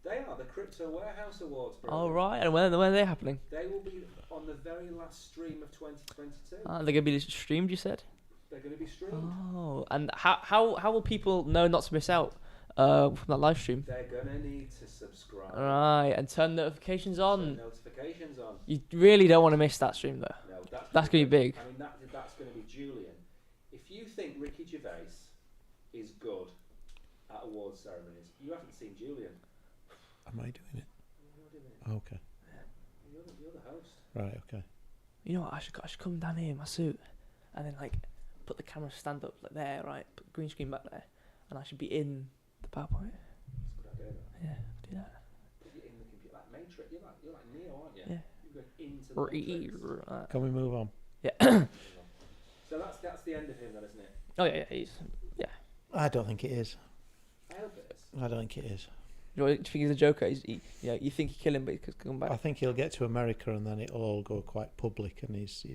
They are the Crypto Warehouse Awards. Bro. Oh, right. And when are they happening? They will be on the very last stream of 2022. They're going to be streamed, you said? They're going to be streamed. Oh, and how will people know not to miss out from that live stream. They're gonna need to subscribe. Alright, and turn notifications Turn on. notifications on. You really don't want to miss that stream though. No, That's gonna be big. I mean, that's gonna be Julian. If you think Ricky Gervais is good at awards ceremonies, you haven't seen Julian. Am I doing it? You're doing it. Oh, okay. You're the host. Right. Okay. You know what? I should come down here in my suit, and then like put the camera stand up like there, right? Put the green screen back there, and I should be in the PowerPoint. That's a good idea. Though. Yeah, do that. Put you in the computer, like Matrix. You're like Neo, aren't you? Yeah. You're going into the Matrix. Can we move on? Yeah. So that's the end of him, then, isn't it? Oh yeah, he's. I don't think it is. I hope it is. I don't think it is. Do you think he's a joker? You think you kill him, but he could come back. I think he'll get to America and then it'll all go quite public, and his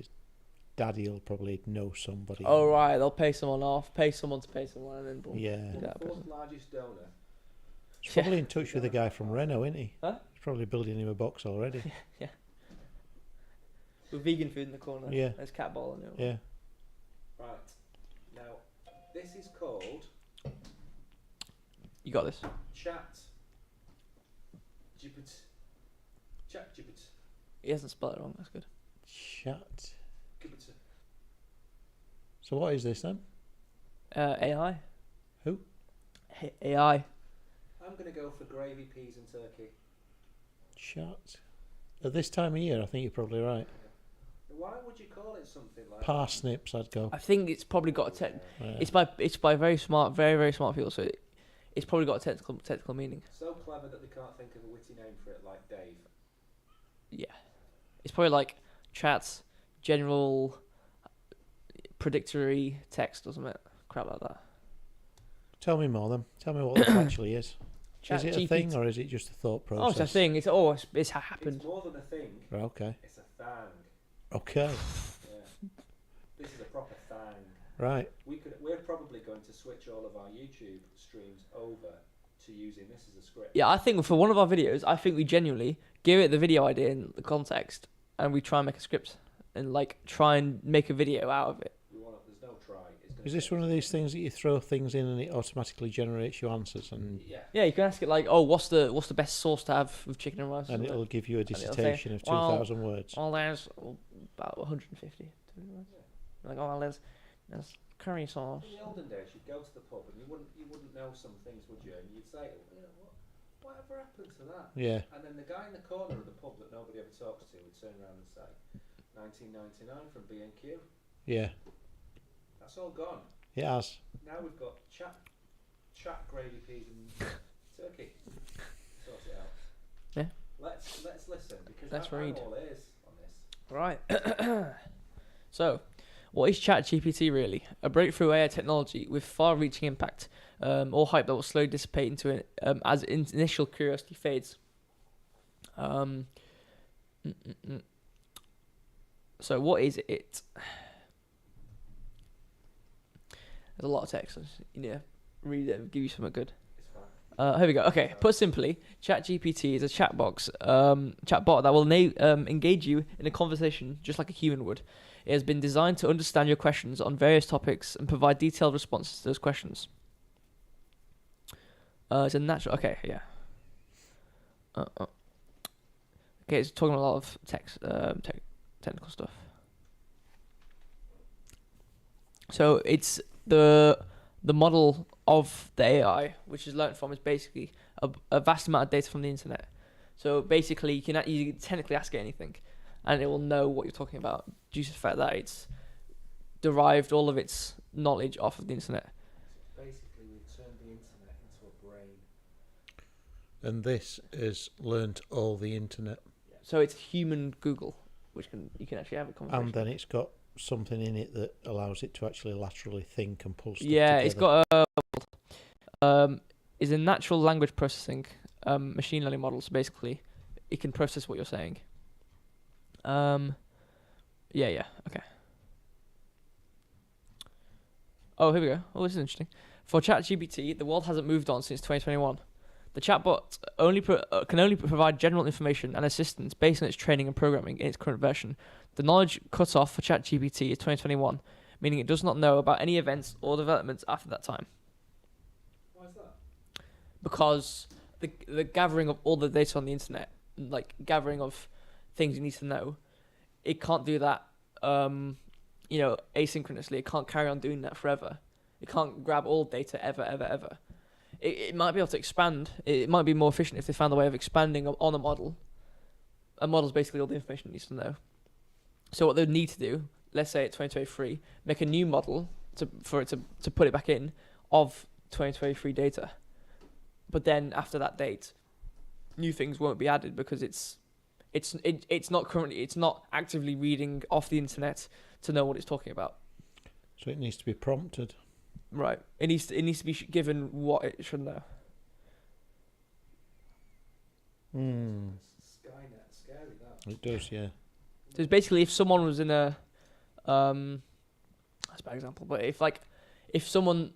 daddy will probably know somebody. Oh right, they'll pay someone off, pay someone to pay someone, and then boom. Yeah. that Fourth person. largest donor. He's probably in touch with the guy from Renault, isn't he? Huh? He's probably building him a box already. With vegan food in the corner. Yeah. There's cat ball in it. Yeah. Right. Now, this is called You got this. Chat GPT. Chat GPT. He hasn't spelled it wrong. That's good. Chat. GPT. So what is this then? AI. Who? AI. I'm going to go for gravy, peas, and turkey. Chat. At this time of year, I think you're probably right. Why would you call it something like Parsnips, I'd go. I think it's probably got a Yeah. Yeah. It's by very smart, very smart people. So it's probably got a technical meaning. So clever that they can't think of a witty name for it, like Dave. Yeah. It's probably like chats, general, predictory text or something. Crap like that. Tell me more then. Tell me what this actually is. Is it a GPT. thing or is it just a thought process? Oh, it's a thing. It's happened. It's more than a thing. Right, okay. It's a thang. Okay. Yeah. This is a proper thang. Right. We're probably going to switch all of our YouTube streams over to using this as a script. Yeah, I think for one of our videos, I think we genuinely give it the video idea and the context, and we try and make a script and like try and make a video out of it. There's no try. Is this one of these things that you throw things in and it automatically generates you answers and Yeah, you can ask it like, oh, what's the best sauce to have with chicken and rice? and it'll give you a it'll say, dissertation of well, 2,000 words? Oh, there's about 150. Like, oh, there's curry sauce. In the olden days, you'd go to the pub and you wouldn't know some things, would you? And you'd say, whatever happened to that? Yeah. And then the guy in the corner of the pub that nobody ever talks to would turn around and say, 1999 from B&Q. Yeah. That's all gone. It has. Now we've got chat gravy, peas, and turkey. Sort it out. Yeah. Let's listen because Let's I'm read. all ears on this. Right. So, what is ChatGPT really? A breakthrough AI technology with far-reaching impact, or hype that will slowly dissipate into it as initial curiosity fades. So, what is it? There's a lot of text. You need to read it and give you something good. It's fine. Here we go. Okay, put simply, ChatGPT is a chatbot that will engage you in a conversation just like a human would. It has been designed to understand your questions on various topics and provide detailed responses to those questions. It's a natural. Okay, yeah. Okay, it's talking a lot of text, technical stuff. So it's the model of the AI, which is learnt from, is basically a vast amount of data from the internet. So basically, you can technically ask it anything, and it will know what you're talking about due to the fact that it's derived all of its knowledge off of the internet. Basically, we've turned the internet into a brain. And this has learnt all the internet. So it's human Google, which you can actually have a conversation. And then it's got something in it that allows it to actually laterally think and pull stuff Yeah, together. it's got is a natural language processing machine learning model. So basically, it can process what you're saying. Okay. Oh, here we go. Oh, this is interesting. For ChatGPT, the world hasn't moved on since 2021. The chatbot can only provide general information and assistance based on its training and programming in its current version. The knowledge cut-off for ChatGPT is 2021, meaning it does not know about any events or developments after that time. Why is that? because the gathering of all the data on the internet, like gathering of things you need to know, it can't do that. Asynchronously. It can't carry on doing that forever. It can't grab all data ever. It might be able to expand. It might be more efficient if they found a way of expanding on a model. A model's basically all the information it needs to know. So what they need to do, let's say at 2023, make a new model to put it back in of 2023 data. But then after that date, new things won't be added because it's not actively reading off the internet to know what it's talking about. So it needs to be prompted. Right. It needs to be given what it should know. Skynet, scary that. It does, yeah. So it's basically if someone was in a that's a bad example, but if someone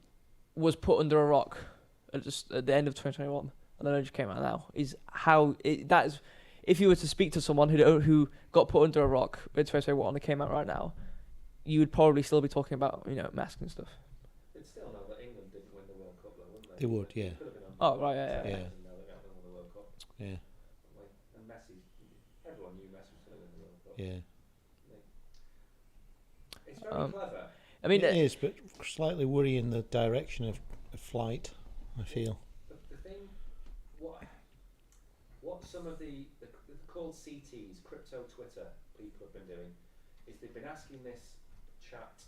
was put under a rock at the end of 2021 and then it just came out now, if you were to speak to someone who got put under a rock in 2021 and it came out right now, you would probably still be talking about masks and stuff. They'd still know that England didn't win the World Cup, though, wouldn't they? They would, yeah. Oh right, yeah. Yeah. And Messi, everyone knew Messi was going to win the World Cup. Yeah. It's very clever. I mean, it is, but slightly worrying the direction of flight, I feel. The thing, what some of the called CTs, crypto Twitter people have been doing, is they've been asking this chat,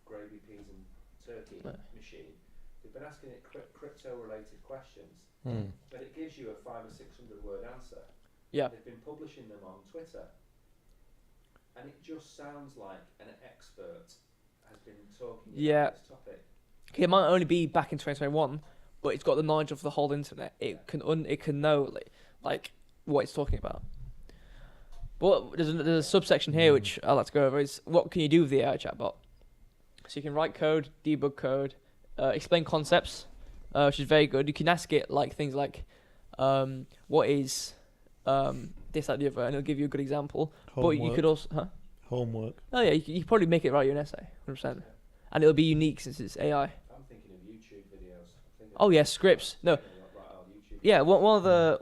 gravy peas and turkey machine, they've been asking it crypto related questions, but it gives you a 500 or 600 word answer. Yeah. They've been publishing them on Twitter, and it just sounds like an expert has been talking about this topic. It might only be back in 2021, but it's got the knowledge of the whole internet. It can know like what it's talking about. But there's a subsection here which I'd like to go over is what can you do with the AI chatbot? So you can write code, debug code, explain concepts, which is very good. You can ask it things like, what is this, that, the other, and it'll give you a good example. Homework. But you could also, Homework. Oh yeah, you could probably make it write you an essay, 100%, and it'll be unique since it's AI. I'm thinking of YouTube videos. Oh yeah, scripts. No, yeah, one of the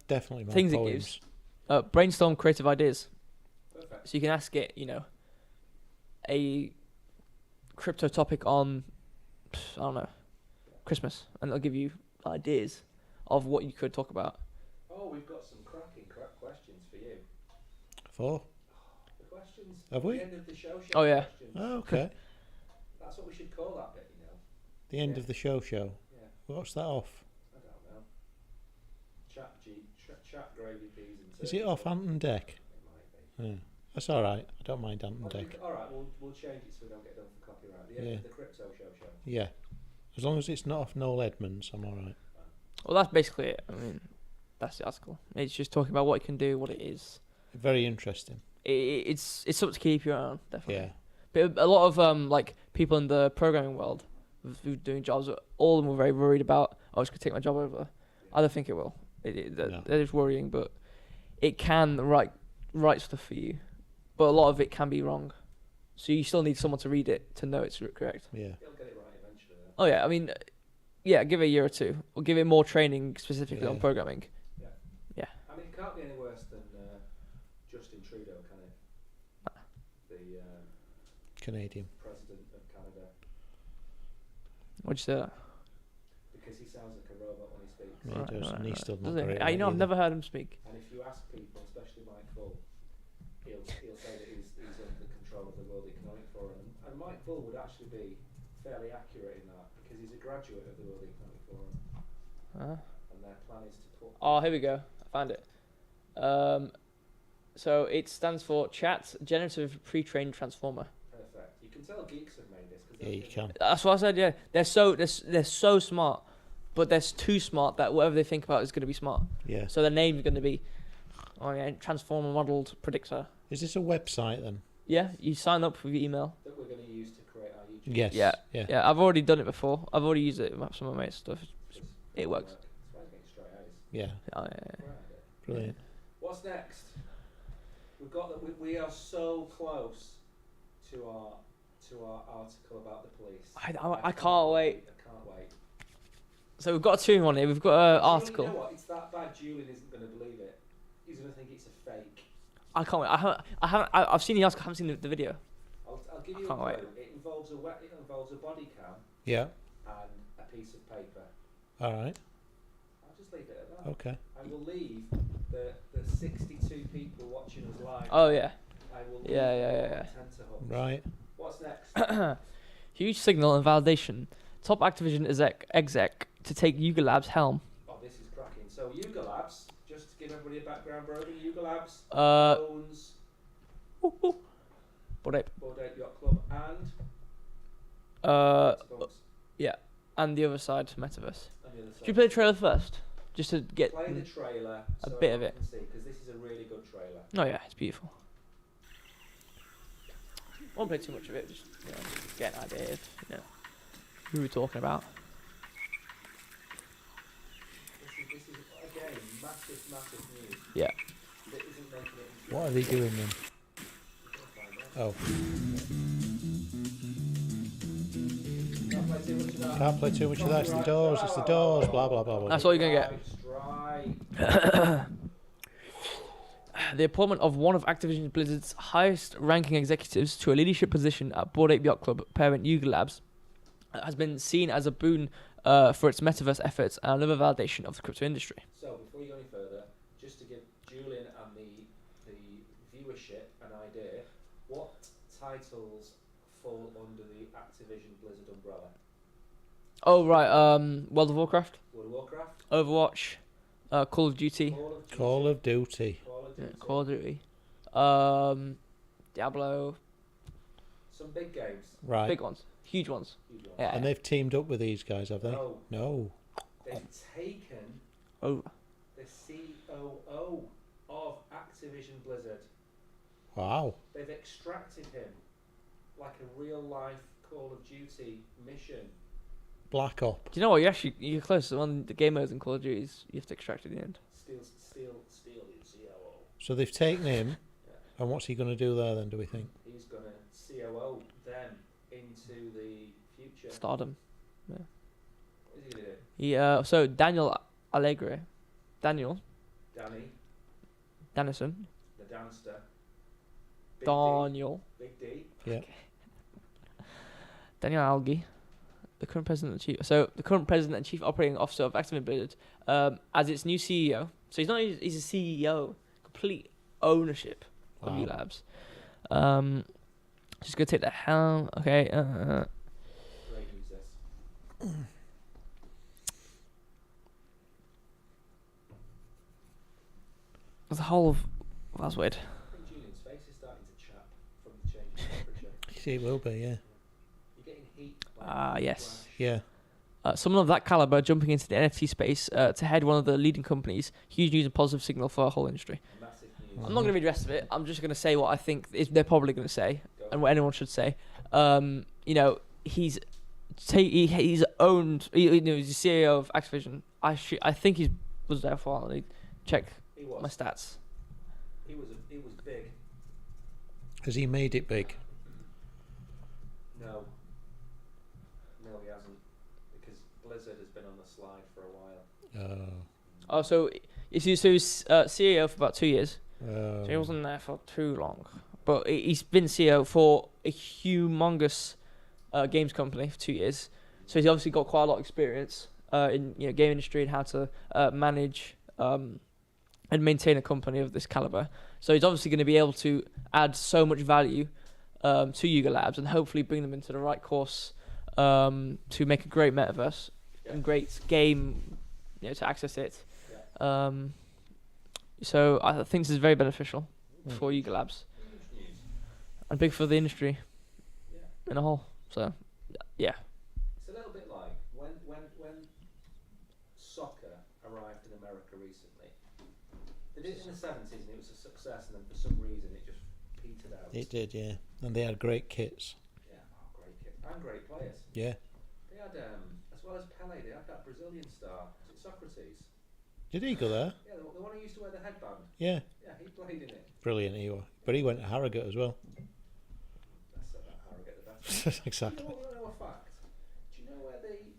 Definitely more things poems. it gives. Brainstorm creative ideas. Perfect. So you can ask it, a crypto topic on, I don't know, Christmas, and it'll give you ideas of what you could talk about. Oh, we've got some cracking questions for you. For? The questions. Have we? The end of the show. Oh, yeah. Questions. Oh, okay. That's what we should call that bit, The end of the show. Yeah. What's that off? I don't know. Chat gravy peas and Is it off Ant and Deck? It might be. Yeah. That's all right. I don't mind Ant and Deck. All right, we'll change it so we don't get done for copyright. The end of the crypto show. Yeah. As long as it's not off Noel Edmonds, I'm all right. Well, that's basically it. I mean, that's the article. It's just talking about what it can do, what it is. Very interesting. It's something to keep your eye on, definitely. Yeah. But a lot of people in the programming world who are doing jobs, all of them were very worried about, it's going to take my job over. I don't think it will. No. That is worrying, but it can write stuff for you. But a lot of it can be wrong. So you still need someone to read it to know it's correct. Yeah. It'll get it right eventually. Oh yeah, I mean, give it a year or two, or give it more training specifically on programming. Yeah. I mean, it can't be any worse than Justin Trudeau, can it? The Canadian. president of Canada. What'd you say that? Because he sounds like a robot when he speaks. Yeah, he does, and he's still not Does very he? right I've either. never heard him speak. And if you ask people, especially Mike Bull, he'll say that he's under control of the World Economic Forum. And Mike Bull would actually be fairly accurate in that because he's a graduate of the World Economic Forum. And their plan is to put. Oh, here we go. I found it. So it stands for Chat Generative Pre-trained Transformer. Perfect. You can tell geeks have made this. Yeah, you can. That's what I said. Yeah, they're so smart, but they're too smart that whatever they think about is going to be smart. Yeah. So their name's going to be, Transformer Modeled Predictor. Is this a website then? Yeah, you sign up with your email. That we're going to use to create our YouTube. Yes. Yeah. Yeah, I've already done it before. I've already used it with some of my mates' stuff. It works. That's why it's getting straight A's. Yeah. Oh, yeah. Great idea. Brilliant. What's next? We've got that. We are so close to our article about the police. I can't wait. I can't wait. So we've got a 2-in-1 here. We've got an You article. know what? It's that bad. Julian isn't going to believe it. He's going to think it's a fake. I can't wait. I've seen the article. I haven't seen the video. I'll give you can't a wait. clue. It involves a body cam Yeah. and a piece of paper. All right. I'll just leave it at that. Okay. I will leave the 62 people watching us live. Oh yeah. I will leave Yeah. tenterhooks. Right. What's next? Huge signal and validation. Top Activision exec to take Yuga Labs helm. Oh, this is cracking. So Yuga Labs, just to give everybody a background, Brogan, Yuga Labs owns Bored Ape. Bored Ape Yacht Club and Xbox And the other side, Metaverse. and the other Should side. we play the trailer first, just to get? Play the trailer a so bit of everyone it. can see, because this is a really good trailer. Oh yeah, it's beautiful. I won't play too much of it. Just get an idea of who we're talking about. This is again massive news. Yeah. That isn't making it into What are they doing then? We're gonna find out. Oh, Can't play too much of that. can't play too much of that. It's the doors. It's the doors. Blah blah blah blah. That's all you're gonna get. Strike. The appointment of one of Activision Blizzard's highest-ranking executives to a leadership position at Bored Ape Yacht Club parent Yuga Labs has been seen as a boon for its metaverse efforts and another validation of the crypto industry. So before you go any further, just to give Julian and the viewership an idea, what titles fall under the Activision Blizzard umbrella? Oh right, World of Warcraft, World of Warcraft, Overwatch, Call of Duty, Call of Duty. Call of Duty. Diablo, Some big games. Right. big ones, huge ones. Huge ones. Yeah. And they've teamed up with these guys, have they? No, No. they've taken Oh, the COO of Activision Blizzard. Wow. They've extracted him like a real life Call of Duty mission. Black Op. do you know what? You're close. On the game modes in Call of Duty, you have to extract at the end. Steal the COO. So they've taken him, Yeah. and what's he going to do there then? Do we think? He's gonna COO them into the future. Stardom. What is he gonna do? So Daniel Allegre, Daniel Danny, Dennison, the Danster. Big Daniel, D, Big D. Yeah. Daniel Alge, the current president and chief operating officer of Activision Blizzard, as its new CEO. So he's a CEO, complete ownership of Wow. U Labs. Just gonna take the helm. Okay. Great news this. The whole of that's weird. I think Julian's face is starting to chap from the change in temperature. You see, it will be, yeah. You're getting heat. like Yes. flash. Yeah. Someone of that caliber jumping into the NFT space to head one of the leading companies. Huge news and positive signal for our whole industry. Massive news. I'm not going to read the rest of it. I'm just going to say what I think they're probably going to say, Go and what anyone should say. He's owned. He's the CEO of Activision. I think he was there for a while. Let me check He was. my stats. He was big. Has he made it big? No. No, he hasn't. Because Blizzard has been on the slide for a while. Oh, so he's CEO for about 2 years. Oh. So he wasn't there for too long, but he's been CEO for a humongous games company for 2 years. So he's obviously got quite a lot of experience in game industry and how to manage and maintain a company of this caliber. So he's obviously going to be able to add so much value to Yuga Labs and hopefully bring them into the right course to make a great metaverse and great game, to access it. Yeah. So I think this is very beneficial Mm. for Yuga Labs Huge news. and big for the industry Yeah. in a whole. So yeah, It's a little bit like when soccer arrived in America recently. They did it in the 70s and it was a success, and then for some reason it just petered out. It did, yeah. And they had great kits. Yeah, great kit and great players. Yeah. They had, as well as Pele, they had that Brazilian star, was it Socrates? Did he go there? Yeah, the one who used to wear the headband. Yeah. Yeah, he played in it. Brilliant, he was. But he went to Harrogate as well. That's that Harrogate the best. Exactly. You want to know a fact? Do you know where the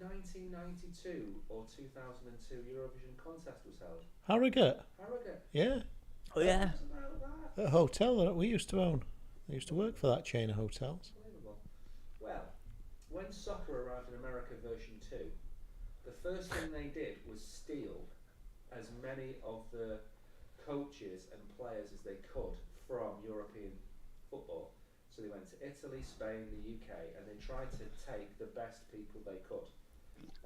1999 1992 or 2002 Eurovision contest was held? Harrogate. Harrogate. Yeah. Oh yeah. It was about that. A hotel that we used to own. I used to work for that chain of hotels. Unbelievable. Well, when soccer arrived in America version 2, the first thing they did was steal as many of the coaches and players as they could from European football. So they went to Italy, Spain, the UK, and they tried to take the best people they could.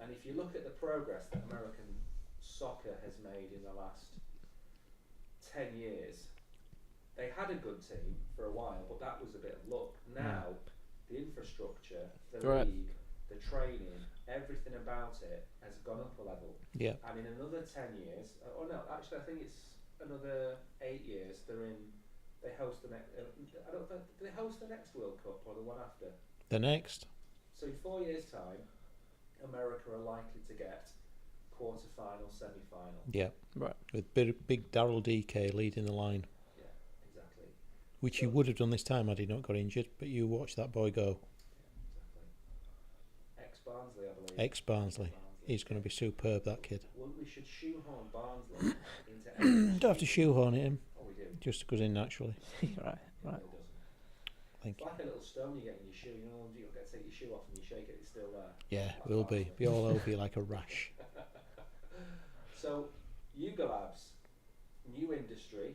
And if you look at the progress that American soccer has made in the last 10 years, they had a good team for a while, but that was a bit of luck. Now, the infrastructure, the league, the training, everything about it has gone up a level. Yeah. And in another 10 years, oh no, actually I think it's another 8 years, they host the next, I don't think, do they host the next World Cup or the one after? The next. So in 4 years' time, America are likely to get quarter-final, semi-final. Yeah. Right. With big Daryl DK leading the line. Yeah, exactly. Which he would have done this time had he not got injured, but you watch that boy go. Yeah, exactly. Ex-Barnsley, I believe. Ex-Barnsley. He's going to be superb, that kid. Well, we should shoehorn Barnsley into Don't have to shoehorn it him. Oh, we do. Just goes in naturally. Right. Right. It doesn't. Thank It's like a little stone you get in your shoe. You know, you get to take your shoe off and you shake it, it's still there. Yeah, will be. Be all over you like a rash. So, Yuga Labs, new industry,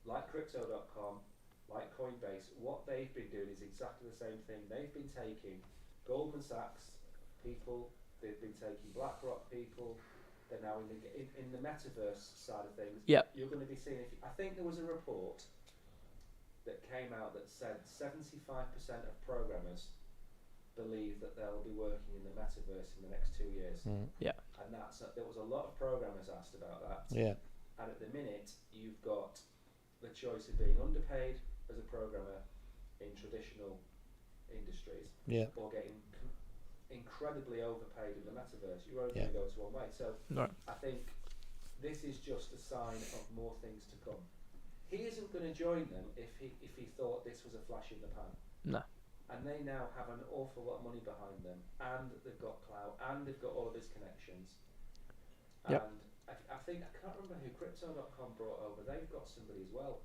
like Crypto.com, like Coinbase, what they've been doing is exactly the same thing. They've been taking Goldman Sachs people, they've been taking BlackRock people, they're now in the metaverse side of things. Yep. You're going to be seeing, I think there was a report that came out that said 75% of programmers believe that they'll be working in the metaverse in the next 2 years. Yeah. And there was a lot of programmers asked about that. Yeah. And at the minute, you've got the choice of being underpaid as a programmer in traditional industries, Yeah. or getting incredibly overpaid in the metaverse. You're only Yeah. going to go to one way. So Right. I think this is just a sign of more things to come. He isn't going to join them if he thought this was a flash in the pan. No. And they now have an awful lot of money behind them, and they've got clout, and they've got all of his connections. Yep. And I think, I can't remember who Crypto.com brought over, they've got somebody as well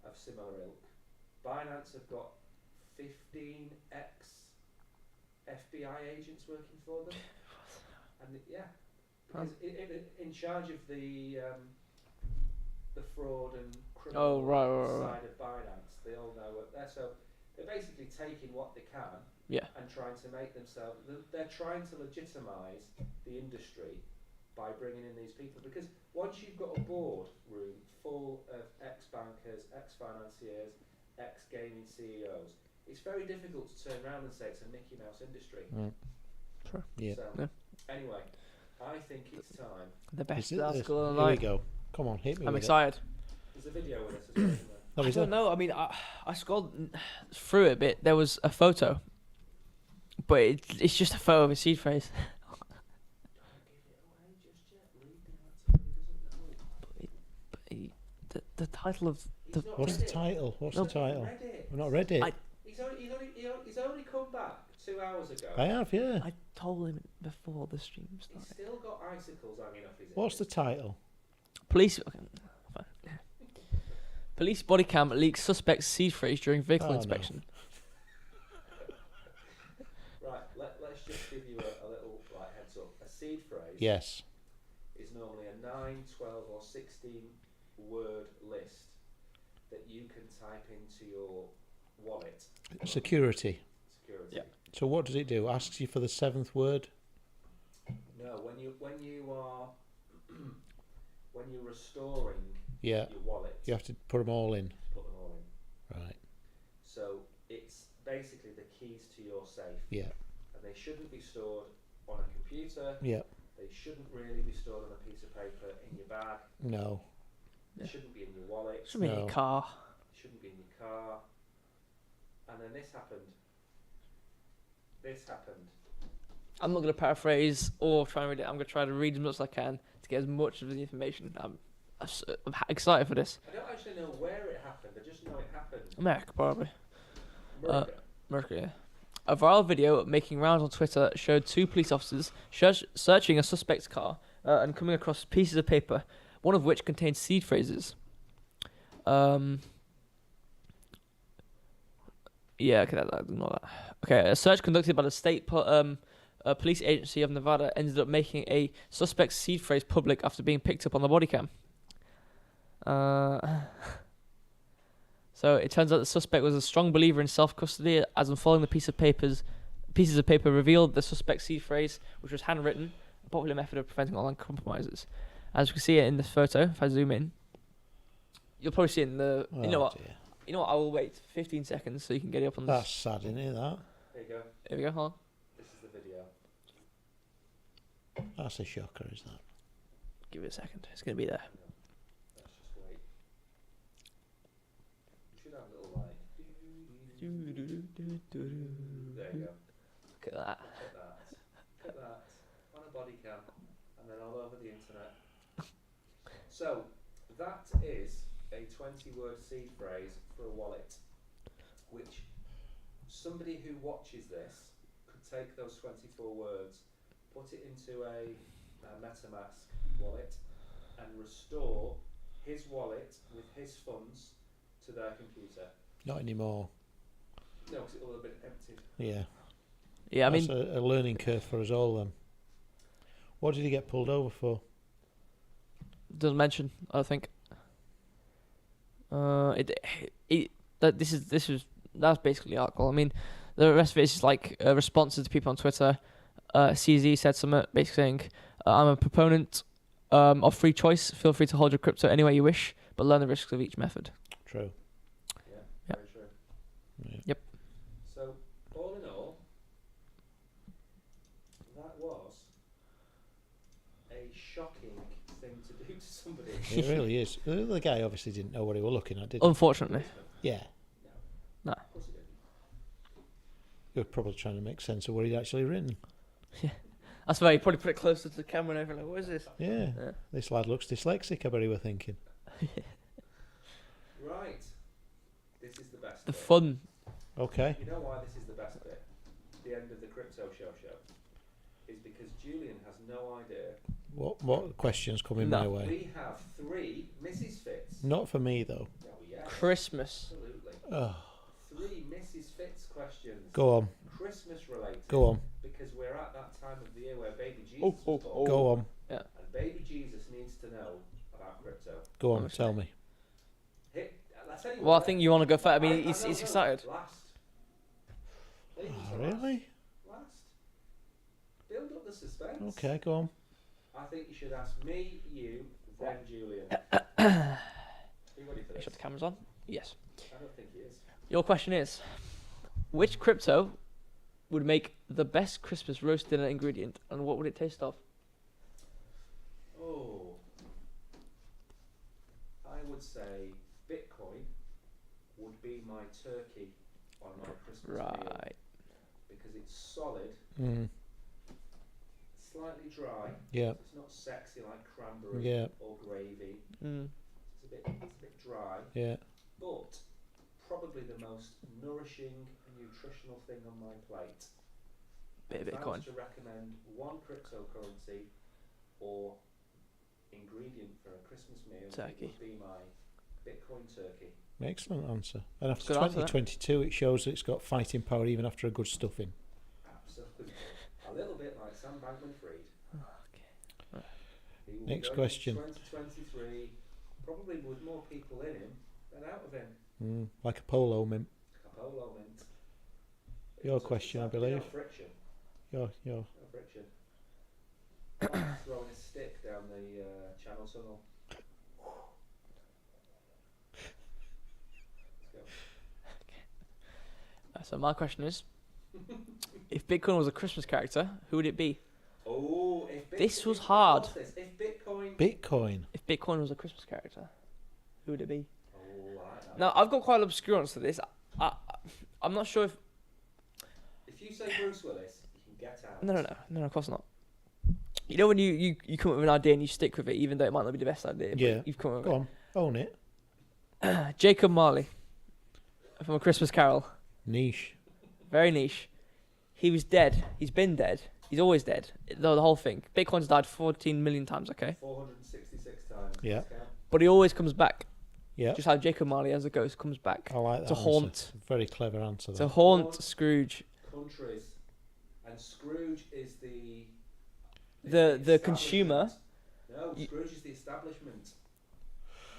of similar ilk. Binance have got 15 ex-FBI agents working for them. And because in charge of the fraud and criminal right. side of Binance, they all know what they're, so they're basically taking what they can and trying to make themselves, they're trying to legitimise the industry by bringing in these people, because once you've got a board room full of ex-bankers, ex-financiers, ex-gaming CEOs, it's very difficult to turn around and say it's a Mickey Mouse industry. Sure. Yeah. So, anyway, I think it's time. The best Is it this? article of the Here we night. go. Come on, hit me I'm with excited. There's a video with us as well, isn't there? No, I is don't there? know. I mean, I scrolled through it a bit. There was a photo, but it's just a photo of a seed phrase. Don't give it away just yet. Leave the answer. He doesn't know. The title of He's not What's read the it. title? What's No. the title? Read it. I've not read it. He's only come back 2 hours ago. I have, yeah. I told him before the stream He's started. still got icicles hanging off his head. What's the title? Police. Okay, fine. Police body cam leaks suspect's seed phrase during vehicle Oh, no. inspection. Right, let's just give you a little heads up. A seed phrase Yes. is normally a 9, 12 or 16 word list that you can type into your wallet. Security. Security. Yeah. So what does it do? Asks you for the 7th word? No, when you are when you're restoring Yeah. your wallet, You have to put them all in. put them all in. Right. So it's basically the keys to your safe. Yeah. And they shouldn't be stored on a computer. Yeah. They shouldn't really be stored on a piece of paper in your bag. No. They shouldn't be in your wallet. Should be in No. your car. They shouldn't be in your car. And then this happened. I'm not going to paraphrase or try and read it. I'm going to try to read as much as I can to get as much of the information. I'm excited for this. I don't actually know where it happened. I just know it happened. America, probably. America. America, yeah. A viral video making rounds on Twitter showed two police officers searching a suspect's car and coming across pieces of paper, one of which contained seed phrases. Yeah, okay, ignore that. Okay, a search conducted by the state police agency of Nevada ended up making a suspect's seed phrase public after being picked up on the body cam. So it turns out the suspect was a strong believer in self-custody, as unfolding the pieces of paper revealed the suspect's seed phrase, which was handwritten, a popular method of preventing online compromises. As you can see it in this photo, if I zoom in, you'll probably see it in the. You know what? Dear. You know what? I will wait 15 seconds so you can get it up on this. That's sad, isn't it? That. There you go. Here we go. Hold on. This is the video. That's a shocker, is that? Give it a second. It's gonna be there. Let's just wait. You should have a little like. There you go. Look at that. Look at that. Look at that. On a body cam. And then all over the internet. So, that is a 20-word seed phrase for a wallet, which somebody who watches this could take those 24 words, put it into a MetaMask wallet, and restore his wallet with his funds to their computer. Not anymore. No, because it will have been emptied. Yeah. Yeah, I That's mean, a learning curve for us all then. What did he get pulled over for? doesn't mention. I think. That's basically the article. I mean, the rest of it is just like responses to people on Twitter. CZ said something basically saying, "I'm a proponent of free choice. Feel free to hold your crypto any way you wish, but learn the risks of each method." True. Yeah, Yep. very true. Yeah. Yep. So, all in all, that was a shocking thing to do to somebody. It really is. The guy obviously didn't know what he was looking at, did he? Unfortunately, Yeah. No. Of course he didn't. He was probably trying to make sense of what he'd actually written. that's why you probably put it closer to the camera and everything. Like, what is this? Yeah. Yeah. This lad looks dyslexic, I bet he were thinking. Right. This is the best The bit. fun. Okay. You know why this is the best bit? The end of the crypto show is because Julian has no idea. What questions coming No. my way? We have 3 Mrs. Fitz. Not for me though. Oh yes. Christmas. Absolutely. Oh, 3 Mrs. Fitz questions. go on. Christmas related. Go on. Because we're at that time of the year where baby Jesus Oh, was born. Go on. Yeah. And baby Jesus needs to know about crypto. Go on. Obviously. Tell me. I'll tell you Well, I what, think you want to go first. I mean, he's no, excited. Last. Leave it Oh, to really? Last. Build up the suspense. Okay, go on. I think you should ask me, you, then Julian. Are you ready for this? Shut the cameras on. Yes. I don't think he is. Your question is, which crypto would make the best Christmas roast dinner ingredient, and what would it taste of? Oh. I would say Bitcoin would be my turkey on my Christmas meal. Right. Because it's solid, Mm. slightly dry. Yeah. So it's not sexy like cranberry Yeah. or gravy. Mm. It's a bit dry. Yeah. But probably the most nourishing and nutritional thing on my plate. Bit of If I Bitcoin. was to recommend one cryptocurrency or ingredient for a Christmas meal, Turkey. it would be my Bitcoin turkey. Excellent answer. And after Good answer, that. 2022, it shows that it's got fighting power even after a good stuffing. Absolutely. A little bit like Sam Bankman-Fried. He will Next go into question. 2023, probably with more people in him than out of him. Like a polo mint. A polo mint. Your It's question, I like, no believe. friction. Your. No friction. Like throwing a stick down the channel tunnel. Let's go. So my question is, if Bitcoin was a Christmas character, who would it be? Oh, This was hard. What's this? If Bitcoin. Bitcoin. If Bitcoin was a Christmas character, who would it be? Oh, I like that. Now, I've got quite an obscure answer to this. I'm not sure if... If you say Bruce Willis, you can get out. No, of course not. You know when you come up with an idea and you stick with it, even though it might not be the best idea, but Yeah. you've come up with Go on. Own it. it. Jacob Marley from A Christmas Carol. Niche. Very niche. he was dead. He's been dead. He's always dead. The whole thing. Bitcoin's died 14 million times. Okay. 466 times. Yeah. Discount. But he always comes back. Yeah. Just how Jacob Marley as a ghost comes back I like that. to answer. haunt. Very clever answer. To That. haunt Scrooge. Countries. And Scrooge is the The consumer. establishment. No, Scrooge is the establishment.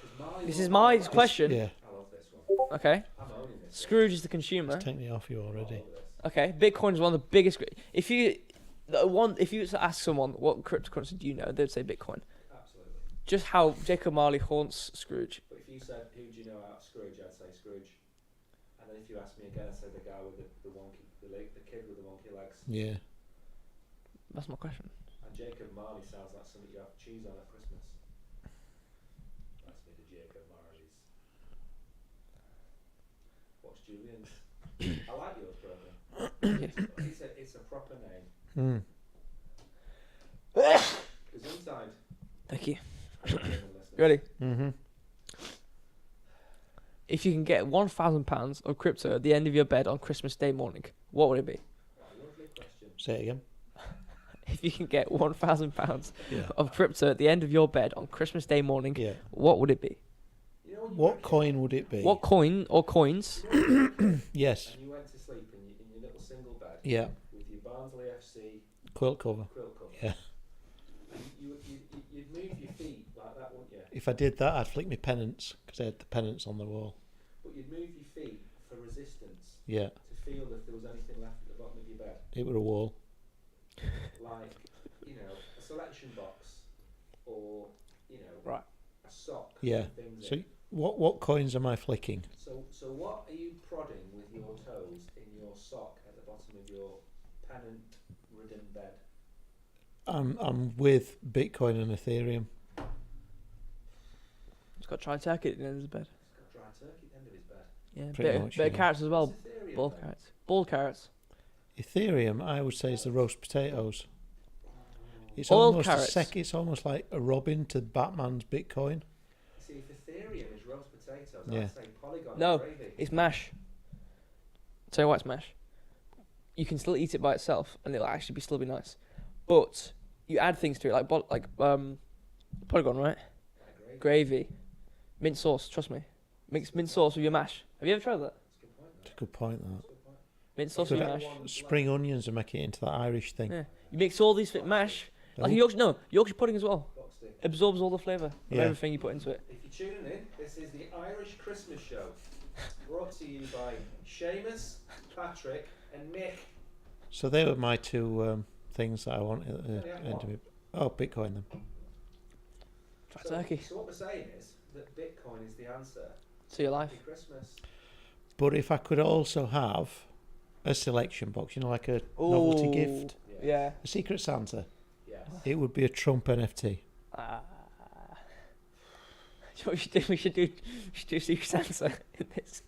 'Cause Marley This was is my like- question. Yeah. I love this one. Okay. I'm owning this. Scrooge is the consumer. It's taking it off you I already. love this. Okay. Bitcoin is one of the biggest. If you were to ask someone what cryptocurrency do you know, they'd say Bitcoin. Absolutely. Just how Jacob Marley haunts Scrooge. But if you said, who do you know out of Scrooge, I'd say Scrooge. And then if you ask me again, I'd say the guy with the wonky, the kid with the wonky legs. Yeah. That's my question. And Jacob Marley sounds like something you have cheese on at Christmas. That's me to Jacob Marley's. What's Julian's? I like yours, program. It's a proper name. Because inside. Thank you. You Ready? Mm-hmm. If you can get £1,000 of crypto at the end of your bed on Christmas Day morning, what would it be? Lovely question. Say it again. If you can get £1,000 Yeah. of crypto at the end of your bed on Christmas Day morning, Yeah. what would it be? You know when you What went- coin would it be? What coin or coins? Yes. And you went to sleep in your little single bed Yeah. with your Barnsley FC Quilt cover. quilt cover. Yeah. And you'd move your feet like that, wouldn't you? If I did that, I'd flick my pennants because I had the pennants on the wall. But you'd move your feet for resistance Yeah. to feel if there was anything left at the bottom of your bed. It were a wall. Like, a selection box or, Right. a sock Yeah. with things So in. what coins am I flicking? So what are you prodding with your toes in your sock at the bottom of your pennant-ridden bed? I'm with Bitcoin and Ethereum. It's got try turkey at the end of his bed. He's got dry turkey at the end of his bed. Yeah, Pretty much, bit of yeah. carrots as well. What's Ethereum Bald then? carrots. Bald carrots. Ethereum, I would say, is the roast potatoes. It's Boiled almost carrots. It's almost like a Robin to Batman's Bitcoin. See, if Ethereum is roast potatoes, Yeah. I'd say Polygon No. and gravy. It's mash. Tell you why it's mash. You can still eat it by itself, and it'll actually still be nice. But you add things to it, like Polygon, right? Like gravy. Gravy, mint sauce. Trust me, mix mint sauce with your mash. Have you ever tried that? That's a good point, It's a good point, that. That's a good point. Mint sauce Could with I- your mash. Spring onions and make it into that Irish thing. Yeah. You mix all these mash, like Oh. Yorkshire pudding as well. Box stick. Absorbs all the flavour of Yeah. everything you put into it. If you're tuning in, this is the Irish Christmas Show, brought to you by Seamus, Patrick, and Mick. So they were my two things that I wanted at the Yeah, end what? of it. Oh, Bitcoin then. Try turkey. So what we're saying is that Bitcoin is the answer To your life. to Christmas. But if I could also have a selection box, like a novelty Ooh. gift, Yes. Yeah. a Secret Santa, Yes. it would be a Trump NFT. What we should do? We should do Secret Santa in this.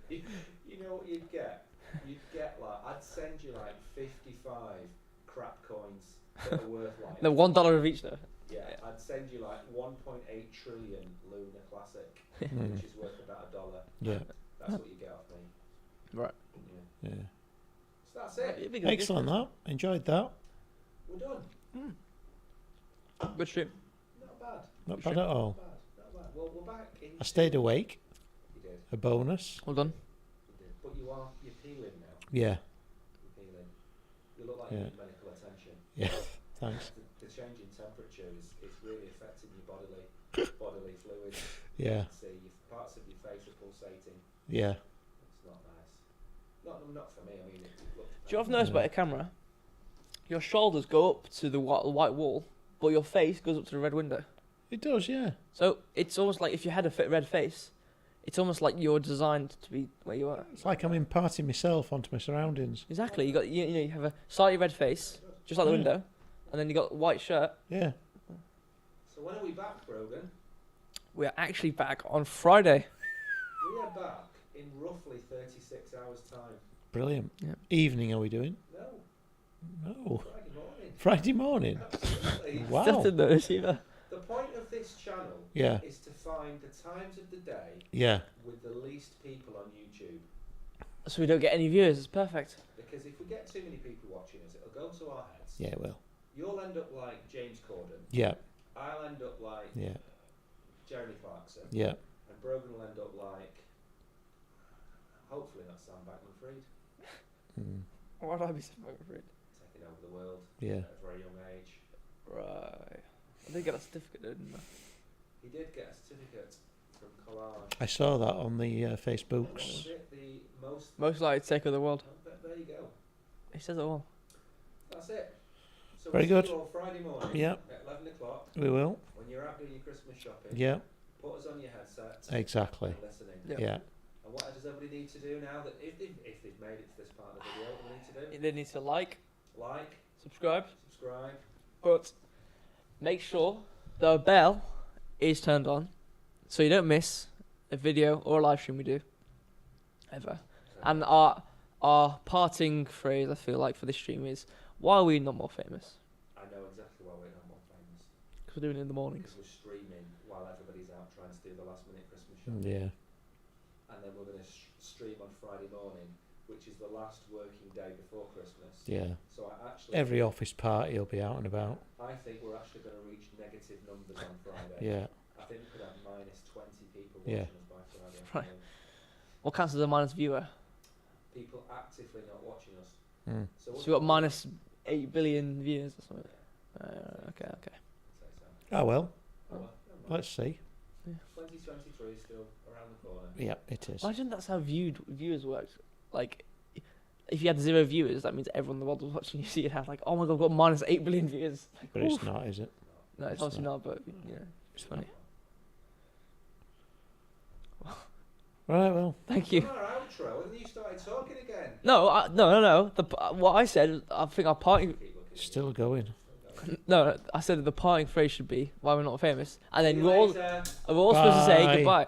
You know what you'd get? You'd get I'd send you 55 crap coins that are worth No, $1 of each though. yeah, I'd send you 1.8 trillion Lunar Classic, Mm. which is worth about $1. Yeah, That's what you get off me. Right. Yeah. yeah. So that's it. It'd be good. Excellent, that. Enjoyed that. We're done. Good stream. Not bad. Not Sure. bad at all. Not bad. Not bad. Well, we're back in. I stayed awake. You did. A bonus. Well done. You did. But you're peeling now. Yeah, You're peeling. You look like Yeah. you need medical attention. yeah. Thanks. The change in temperature is really affecting your bodily fluids. Yeah, See, parts of your face are pulsating. yeah. It's not nice. Not for me. I mean, look. Do you ever notice about a camera? Your shoulders go up to the white wall, but your face goes up to the red window. It does, yeah. So it's almost like if you had a red face, it's almost like you're designed to be where you are. It's like I'm imparting myself onto my surroundings. Exactly. You got you have a slightly red face, just like the Yeah. window, and then you got a white shirt. Yeah. So when are we back, Brogan? We are actually back on Friday. We are back in roughly 36 hours' time. Brilliant. Yeah. Evening are we doing? No, No. Friday morning. Friday morning. Absolutely. Wow. Nothing notice either. The point of this channel Yeah. is to find the times of the day Yeah. with the least people on YouTube. YouTube. So we don't get any viewers. It's perfect. Because if we get too many people watching us, it'll go to our heads. Yeah, it will. You'll end up like James Corden. Yeah, I'll end up like yeah, Jeremy Clarkson. yeah. And Brogan will end up like, hopefully not Sam Bankman-Fried, Mm. Why would I be so fucking afraid? taking over the world Yeah. at a very young age. Right. I did get a certificate, didn't I? He did get a certificate from Collage. I saw that on the Was Facebooks. it the most? Most likely to take over the world. Oh, there you go. He says it all. That's it. So Very we'll good. see you all Friday morning Yeah. at 11 o'clock We will. when you're out doing your Christmas shopping. Yeah, Put us on your headset exactly. and listening. Yeah. Yeah. And what does everybody need to do now that if they've made it to this part of the video, what do they need to do? They need to like, Like, subscribe, subscribe. but make sure the bell is turned on so you don't miss a video or a live stream we do ever. And our parting phrase I feel like for this stream is, why are we not more famous? I know exactly why we're not more famous. Because we're doing it in the mornings. Because we're streaming while everybody's out trying to do the last minute Christmas shopping. Yeah. And then we're going to stream on Friday morning, which is the last working day before Christmas. Yeah. So I actually Every office party will be out and about. I think we're actually going to reach negative numbers on Friday. Yeah. I think we could have minus 20 people Yeah. watching us by Friday. Right. afternoon. What counts as a minus viewer? People actively not watching us. Mm. So So we got minus 8 billion viewers or something. Okay. Say so. Oh well. Oh, well, never mind. Let's see. 2023 is still around the corner. Yeah, it is. Imagine that's how viewers worked. Like, if you had 0 viewers, that means everyone in the world was watching you. See it have like, oh my god, I've got minus 8 billion viewers. Like, But it's not, is it? no, it's it's obviously not. not, but you know, it's funny. Right. Well. Thank you. Our outro, and then you started talking again. No. What I said, I think our parting. Keep looking at Still you. going. No, I said the parting phrase should be why we're not famous, and then See you we're all later. supposed to say Bye. goodbye.